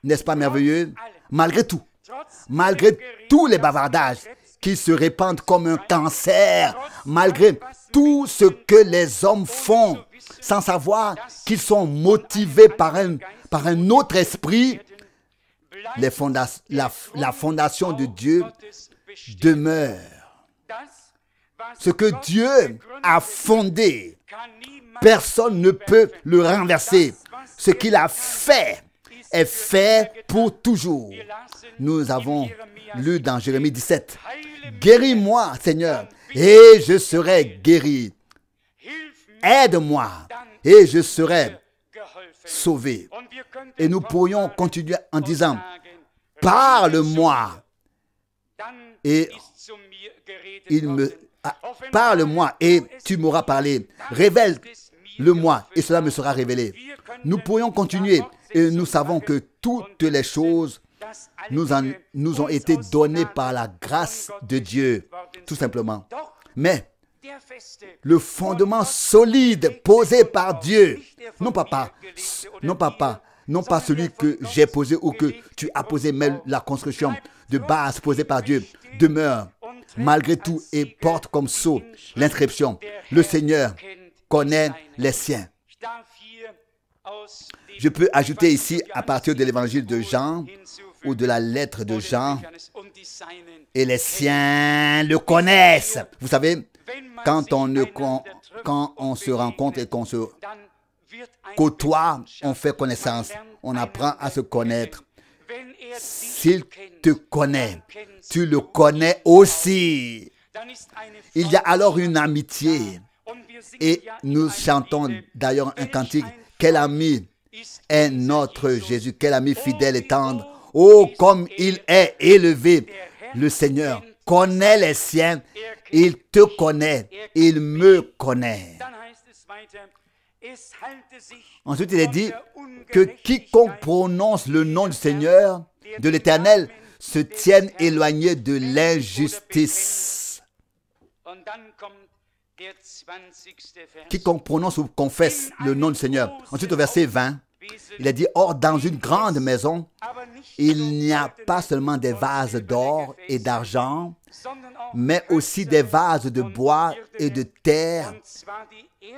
N'est-ce pas merveilleux? Malgré tout, malgré tous les bavardages qui se répandent comme un cancer, malgré tout ce que les hommes font, sans savoir qu'ils sont motivés par un autre esprit, la fondation de Dieu demeure. Ce que Dieu a fondé, personne ne peut le renverser. Ce qu'il a fait est fait pour toujours. Nous avons lu dans Jérémie 17. Guéris-moi, Seigneur, et je serai guéri. Aide-moi, et je serai sauvé. Et nous pourrions continuer en disant: parle-moi. Et parle-moi et tu m'auras parlé. Révèle-le-moi et cela me sera révélé. Nous pourrions continuer et nous savons que toutes les choses nous ont été données par la grâce de Dieu, tout simplement. Mais le fondement solide posé par Dieu, non pas celui que j'ai posé ou que tu as posé, mais la construction de base posée par Dieu demeure malgré tout et porte comme sceau l'inscription: le Seigneur connaît les siens. Je peux ajouter ici, à partir de l'évangile de Jean ou de la lettre de Jean: et les siens le connaissent. Vous savez, quand on se rencontre et qu'on se côtoie, on fait connaissance, on apprend à se connaître. S'il te connaît, tu le connais aussi. Il y a alors une amitié. Et nous chantons d'ailleurs un cantique: quel ami est notre Jésus, quel ami fidèle et tendre. Oh, comme il est élevé. Le Seigneur connaît les siens, il te connaît, il me connaît. Ensuite, il est dit que quiconque prononce le nom du Seigneur, de l'Éternel, se tienne éloigné de l'injustice. Quiconque prononce ou confesse le nom du Seigneur. Ensuite, au verset 20, il est dit: or, dans une grande maison, il n'y a pas seulement des vases d'or et d'argent, mais aussi des vases de bois et de terre,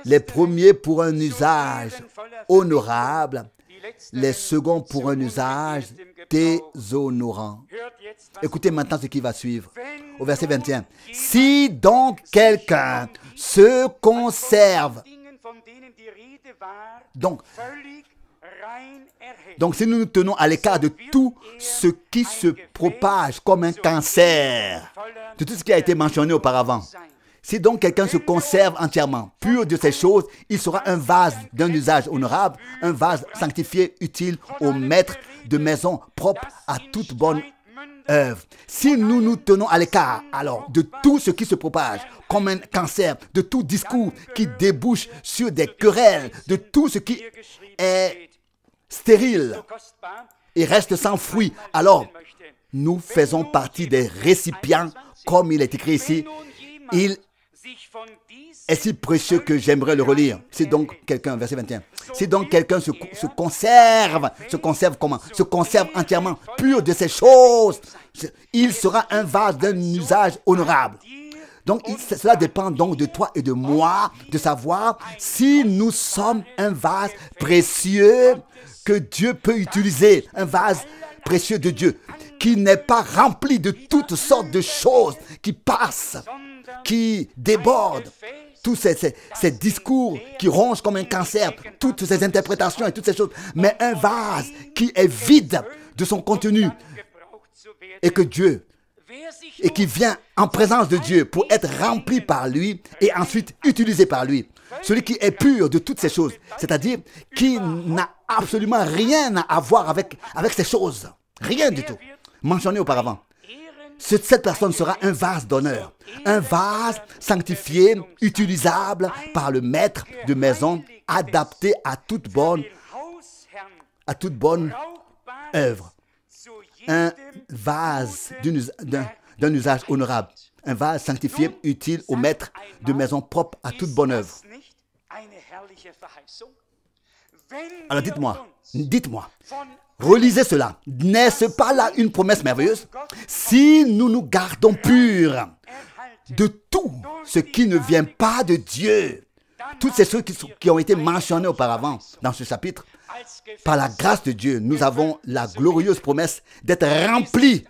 les premiers pour un usage honorable, les seconds pour un usage déshonorant. Écoutez maintenant ce qui va suivre. Au verset 21. Si donc quelqu'un se conserve, donc Donc si nous nous tenons à l'écart de tout ce qui se propage comme un cancer, de tout ce qui a été mentionné auparavant, si donc quelqu'un se conserve entièrement pur de ces choses, il sera un vase d'un usage honorable, un vase sanctifié, utile au maître de maison, propre à toute bonne œuvre. Si nous nous tenons à l'écart, alors, de tout ce qui se propage comme un cancer, de tout discours qui débouche sur des querelles, de tout ce qui est stérile et reste sans fruit, alors, nous faisons partie des récipients, comme il est écrit ici. Il est si précieux que j'aimerais le relire. Si donc quelqu'un, verset 21, si donc quelqu'un se conserve comment? Se conserve entièrement pur de ces choses, il sera un vase d'un usage honorable. Donc cela dépend donc de toi et de moi, de savoir si nous sommes un vase précieux que Dieu peut utiliser, un vase précieux de Dieu, qui n'est pas rempli de toutes sortes de choses qui passent, qui débordent, tous ces discours qui rongent comme un cancer, toutes ces interprétations et toutes ces choses, mais un vase qui est vide de son contenu et que Dieu, et qui vient en présence de Dieu pour être rempli par lui et ensuite utilisé par lui. Celui qui est pur de toutes ces choses, c'est-à-dire qui n'a absolument rien à voir avec ces choses, rien du tout, mentionné auparavant. Cette personne sera un vase d'honneur, un vase sanctifié, utilisable par le maître de maison, adapté à toute bonne œuvre. Un vase d'un usage honorable, un vase sanctifié, utile au maître de maison, propre à toute bonne œuvre. Alors dites-moi, relisez cela. N'est-ce pas là une promesse merveilleuse? Si nous nous gardons purs de tout ce qui ne vient pas de Dieu, toutes ces choses qui ont été mentionnées auparavant dans ce chapitre, par la grâce de Dieu, nous avons la glorieuse promesse d'être remplis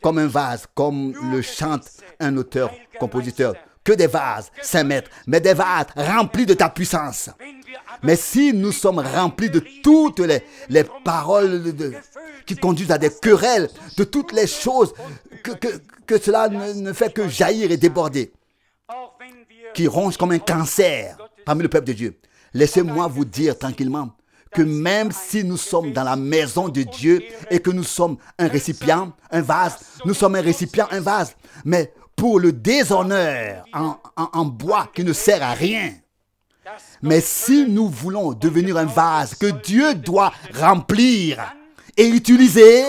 comme un vase, comme le chante un auteur-compositeur. Que des vases, Saint Maître, mais des vases remplis de ta puissance. Mais si nous sommes remplis de toutes les paroles qui conduisent à des querelles, de toutes les choses que cela ne fait que jaillir et déborder, qui rongent comme un cancer parmi le peuple de Dieu, laissez-moi vous dire tranquillement que même si nous sommes dans la maison de Dieu et que nous sommes un récipient, un vase, nous sommes un récipient, un vase, mais pour le déshonneur en bois qui ne sert à rien. Mais si nous voulons devenir un vase que Dieu doit remplir et utiliser,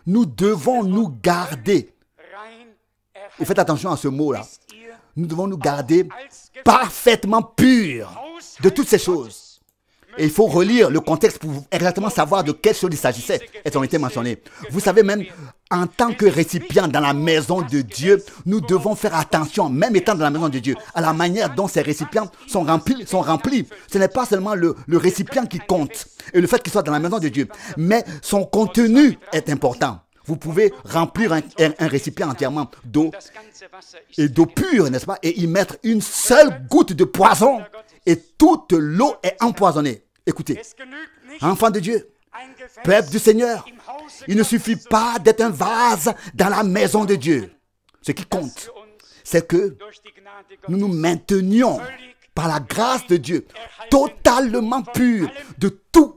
nous devons nous garder. Et faites attention à ce mot-là. Nous devons nous garder parfaitement purs de toutes ces choses. Et il faut relire le contexte pour exactement savoir de quelles choses il s'agissait. Elles ont été mentionnées. Vous savez même, en tant que récipient dans la maison de Dieu, nous devons faire attention, même étant dans la maison de Dieu, à la manière dont ces récipients sont remplis. Ce n'est pas seulement le récipient qui compte et le fait qu'il soit dans la maison de Dieu, mais son contenu est important. Vous pouvez remplir un récipient entièrement d'eau et d'eau pure, n'est-ce pas, et y mettre une seule goutte de poison et toute l'eau est empoisonnée. Écoutez, enfants de Dieu, peuple du Seigneur, il ne suffit pas d'être un vase dans la maison de Dieu. Ce qui compte, c'est que nous nous maintenions par la grâce de Dieu totalement purs de tout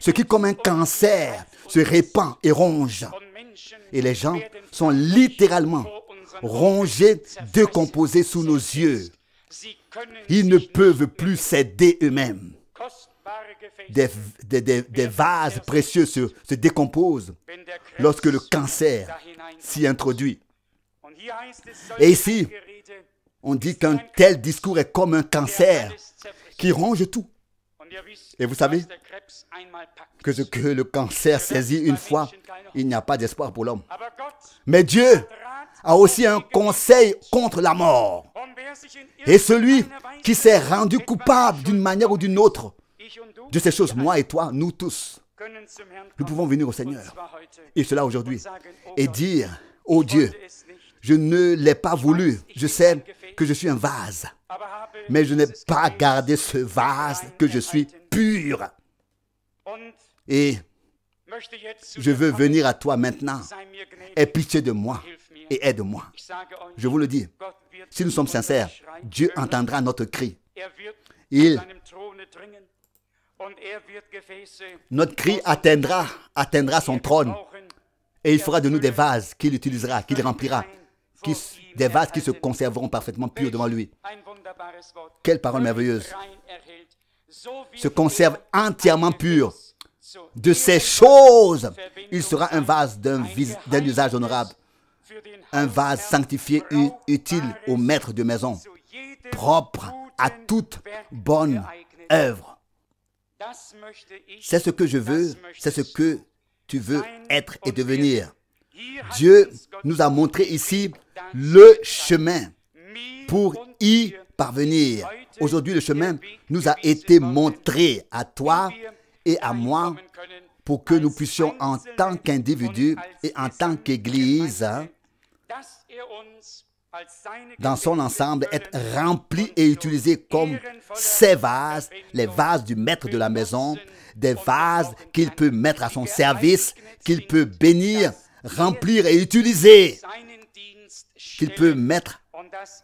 ce qui, comme un cancer, se répand et ronge. Et les gens sont littéralement rongés, décomposés sous nos yeux. Ils ne peuvent plus s'aider eux-mêmes. Des vases précieux se décomposent lorsque le cancer s'y introduit. Et ici, on dit qu'un tel discours est comme un cancer qui ronge tout. Et vous savez que ce que le cancer saisit une fois, il n'y a pas d'espoir pour l'homme. Mais Dieu a aussi un conseil contre la mort. Et celui qui s'est rendu coupable d'une manière ou d'une autre de ces choses, moi et toi, nous tous, nous pouvons venir au Seigneur, et cela aujourd'hui, et dire, oh Dieu, je ne l'ai pas voulu, je sais que je suis un vase, mais je n'ai pas gardé ce vase, que je suis pur. Et je veux venir à toi maintenant. Aie pitié de moi et aide-moi. Je vous le dis, si nous sommes sincères, Dieu entendra notre cri. Notre cri atteindra son trône. Et il fera de nous des vases qu'il utilisera, qu'il remplira. Des vases qui se conserveront parfaitement purs devant lui. Quelle parole merveilleuse. Se conserve entièrement pur. De ces choses, il sera un vase d'un usage honorable. Un vase sanctifié, utile au maître de maison. Propre à toute bonne œuvre. C'est ce que je veux, c'est ce que tu veux être et devenir. Dieu nous a montré ici le chemin pour y parvenir. Aujourd'hui, le chemin nous a été montré à toi et à moi pour que nous puissions en tant qu'individus et en tant qu'Église, dans son ensemble, être remplis et utilisés comme ces vases, les vases du maître de la maison, des vases qu'il peut mettre à son service, qu'il peut bénir, remplir et utiliser, qu'il peut mettre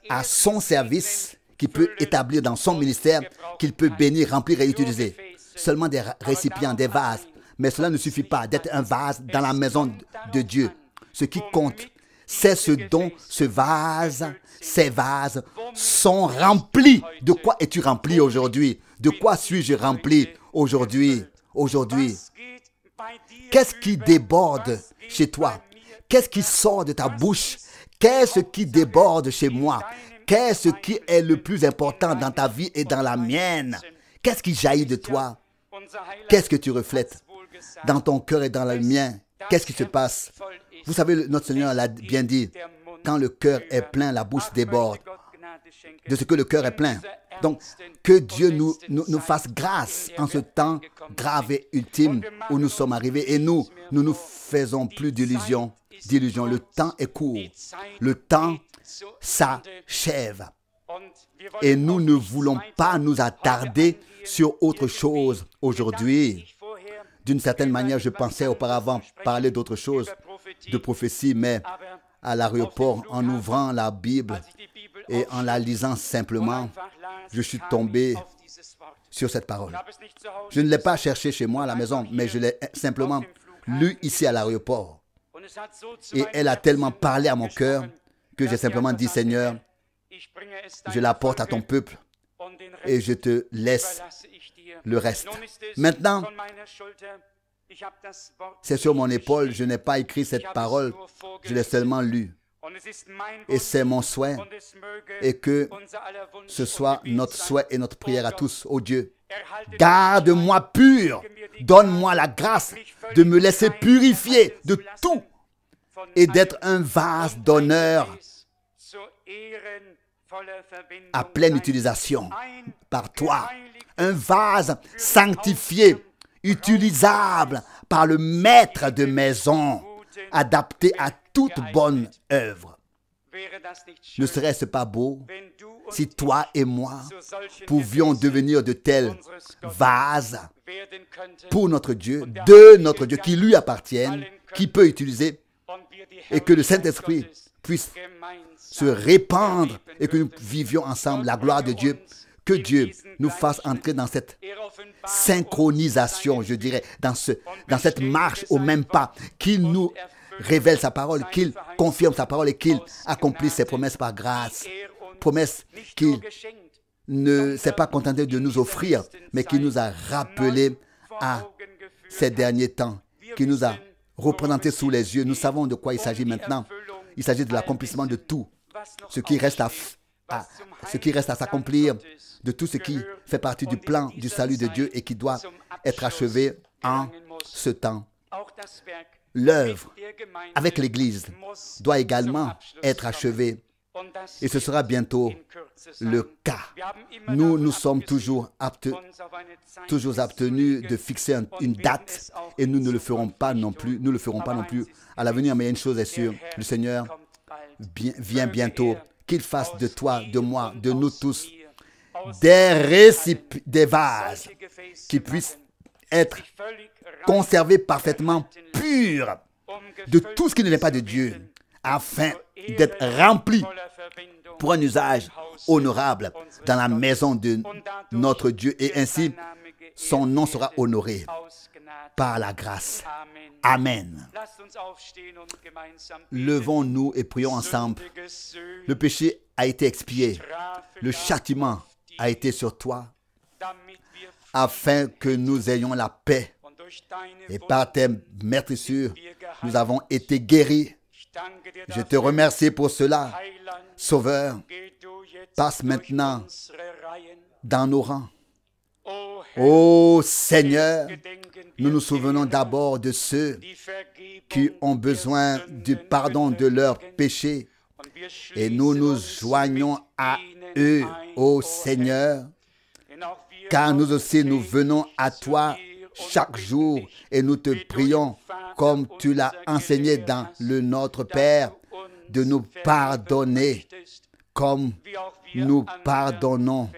à son service, qu'il peut établir dans son ministère, qu'il peut bénir, remplir et utiliser. Seulement des récipients, des vases. Mais cela ne suffit pas d'être un vase dans la maison de Dieu. Ce qui compte, c'est ce dont ces vases sont remplis. De quoi es-tu rempli aujourd'hui? De quoi suis-je rempli aujourd'hui? Qu'est-ce qui déborde chez toi? Qu'est-ce qui sort de ta bouche? Qu'est-ce qui déborde chez moi? Qu'est-ce qui est le plus important dans ta vie et dans la mienne? Qu'est-ce qui jaillit de toi? Qu'est-ce que tu reflètes dans ton cœur et dans le mien? Qu'est-ce qui se passe? Vous savez, notre Seigneur l'a bien dit, quand le cœur est plein, la bouche déborde. De ce que le cœur est plein. Donc, que Dieu nous fasse grâce en ce temps grave et ultime où nous sommes arrivés. Et nous faisons plus d'illusions. Le temps est court. Le temps s'achève. Et nous ne voulons pas nous attarder sur autre chose aujourd'hui. D'une certaine manière, je pensais auparavant parler d'autre chose, de prophétie, mais à l'aéroport, en ouvrant la Bible et en la lisant simplement, je suis tombé sur cette parole. Je ne l'ai pas cherché chez moi à la maison, mais je l'ai simplement lu ici à l'aéroport. Et elle a tellement parlé à mon cœur que j'ai simplement dit, Seigneur, je l'apporte à ton peuple et je te laisse le reste. Maintenant, c'est sur mon épaule, je n'ai pas écrit cette parole, je l'ai seulement lue. Et c'est mon souhait et que ce soit notre souhait et notre prière à tous, ô Dieu. Garde-moi pur, donne-moi la grâce de me laisser purifier de tout et d'être un vase d'honneur à pleine utilisation par toi. Un vase sanctifié, utilisable par le maître de maison, adapté à toute bonne œuvre. Ne serait-ce pas beau si toi et moi pouvions devenir de tels vases pour notre Dieu, de notre Dieu, qui lui appartiennent, qui peut utiliser, et que le Saint-Esprit puisse se répandre et que nous vivions ensemble la gloire de Dieu. Que Dieu nous fasse entrer dans cette synchronisation, je dirais, dans cette marche au même pas, qu'il nous révèle sa parole, qu'il confirme sa parole et qu'il accomplisse ses promesses par grâce. Promesses qu'il ne s'est pas contenté de nous offrir, mais qui nous a rappelé à ces derniers temps, qui nous a représentés sous les yeux. Nous savons de quoi il s'agit maintenant. Il s'agit de l'accomplissement de tout, ce qui reste à s'accomplir, de tout ce qui fait partie du plan du salut de Dieu et qui doit être achevé en ce temps. L'œuvre avec l'Église doit également être achevée et ce sera bientôt le cas. Nous sommes toujours abstenus de fixer une date et nous ne le ferons pas non plus. Nous le ferons pas non plus à l'avenir, mais il y a une chose est sûre, le Seigneur vient bientôt. Qu'il fasse de toi, de moi, de nous tous, des vases qui puissent être conservés parfaitement purs de tout ce qui ne vient pas de Dieu, afin d'être remplis pour un usage honorable dans la maison de notre Dieu. Et ainsi, son nom sera honoré par la grâce. Amen. Levons-nous et prions ensemble. Le péché a été expié. Le châtiment a été sur toi, afin que nous ayons la paix. Et par tes meurtrissures, nous avons été guéris. Je te remercie pour cela. Sauveur, passe maintenant dans nos rangs. Ô Seigneur, nous nous souvenons d'abord de ceux qui ont besoin du pardon de leurs péchés et nous nous joignons à eux, ô Seigneur, car nous aussi nous venons à toi chaque jour et nous te prions comme tu l'as enseigné dans le Notre Père, de nous pardonner comme nous pardonnons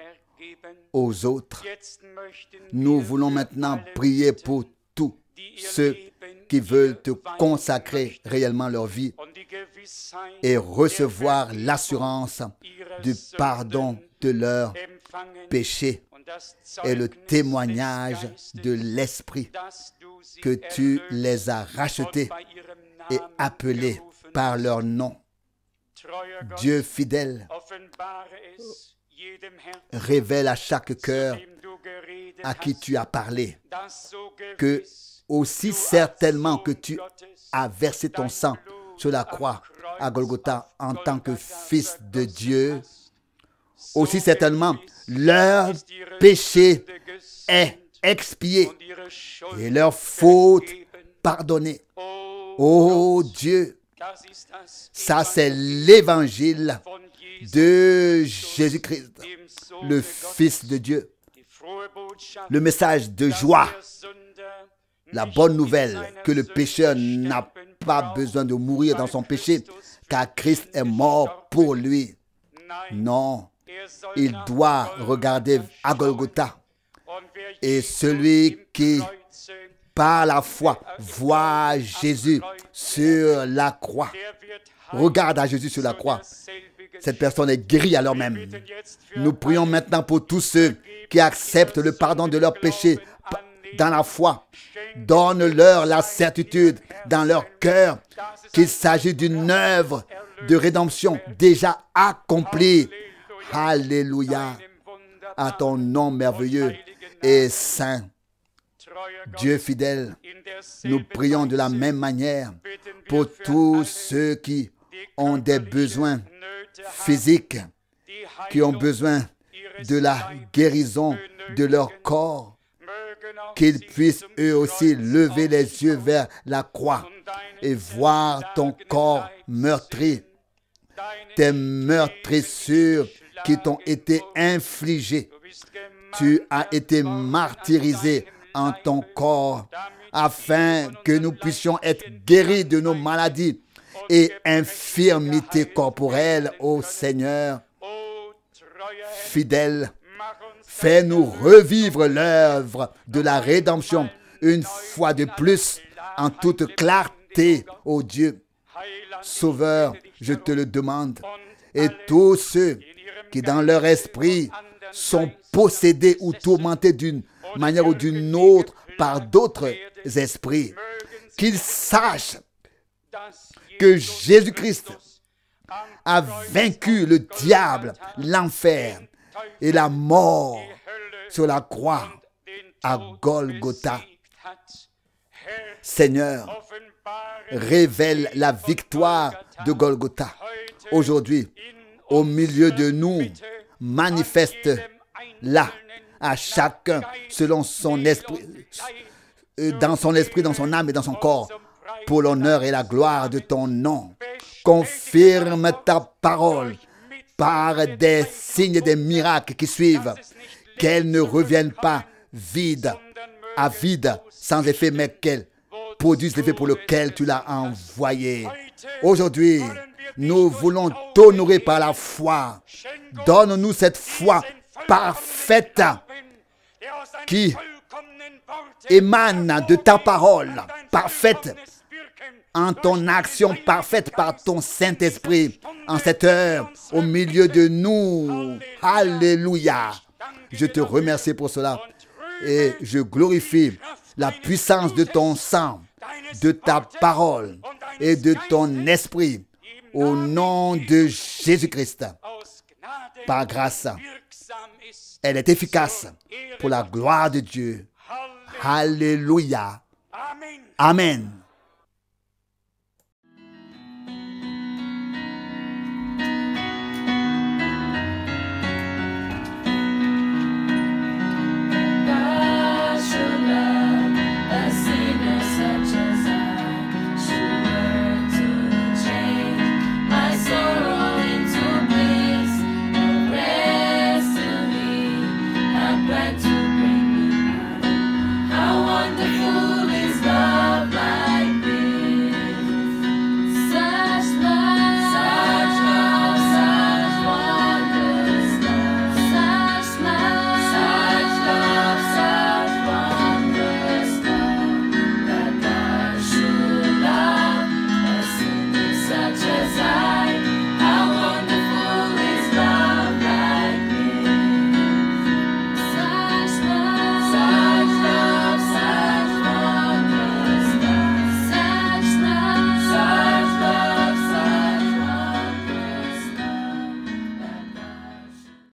aux autres. Nous voulons maintenant prier pour tous ceux qui veulent te consacrer réellement leur vie et recevoir l'assurance du pardon de leurs péchés et le témoignage de l'Esprit que tu les as rachetés et appelés par leur nom. Dieu fidèle, révèle à chaque cœur à qui tu as parlé que aussi certainement que tu as versé ton sang sur la croix à Golgotha en tant que Fils de Dieu, aussi certainement leur péché est expié et leur faute pardonnée. Oh Dieu, ça c'est l'évangile de Jésus-Christ, le Fils de Dieu. Le message de joie, la bonne nouvelle que le pécheur n'a pas besoin de mourir dans son péché, car Christ est mort pour lui. Non, il doit regarder à Golgotha. Et celui qui, par la foi, voit Jésus sur la croix, regarde à Jésus sur la croix, cette personne est guérie alors même. Nous prions maintenant pour tous ceux qui acceptent le pardon de leurs péchés dans la foi. Donne-leur la certitude dans leur cœur qu'il s'agit d'une œuvre de rédemption déjà accomplie. Alléluia. À ton nom merveilleux et saint. Dieu fidèle, nous prions de la même manière pour tous ceux qui ont des besoins physiques, qui ont besoin de la guérison de leur corps, qu'ils puissent eux aussi lever les yeux vers la croix et voir ton corps meurtri, tes meurtrissures qui t'ont été infligées. Tu as été martyrisé en ton corps afin que nous puissions être guéris de nos maladies et infirmités corporelles, ô Seigneur. Fidèle, fais-nous revivre l'œuvre de la rédemption une fois de plus en toute clarté, ô Dieu. Sauveur, je te le demande. Et tous ceux qui dans leur esprit sont possédés ou tourmentés d'une manière ou d'une autre par d'autres esprits, qu'ils sachent que Jésus-Christ a vaincu le diable, l'enfer et la mort sur la croix à Golgotha. Seigneur, révèle la victoire de Golgotha. Aujourd'hui, au milieu de nous, manifeste-la à chacun selon son esprit, dans son esprit, dans son âme et dans son corps, pour l'honneur et la gloire de ton nom. Confirme ta parole par des signes et des miracles qui suivent, qu'elle ne revienne pas vide, à vide, sans effet, mais qu'elle produise l'effet pour lequel tu l'as envoyé. Aujourd'hui, nous voulons t'honorer par la foi. Donne-nous cette foi parfaite qui émane de ta parole parfaite, en ton action parfaite par ton Saint-Esprit, en cette heure, au milieu de nous. Alléluia. Je te remercie pour cela et je glorifie la puissance de ton sang, de ta parole et de ton esprit au nom de Jésus-Christ. Par grâce, elle est efficace pour la gloire de Dieu. Alléluia. Amen.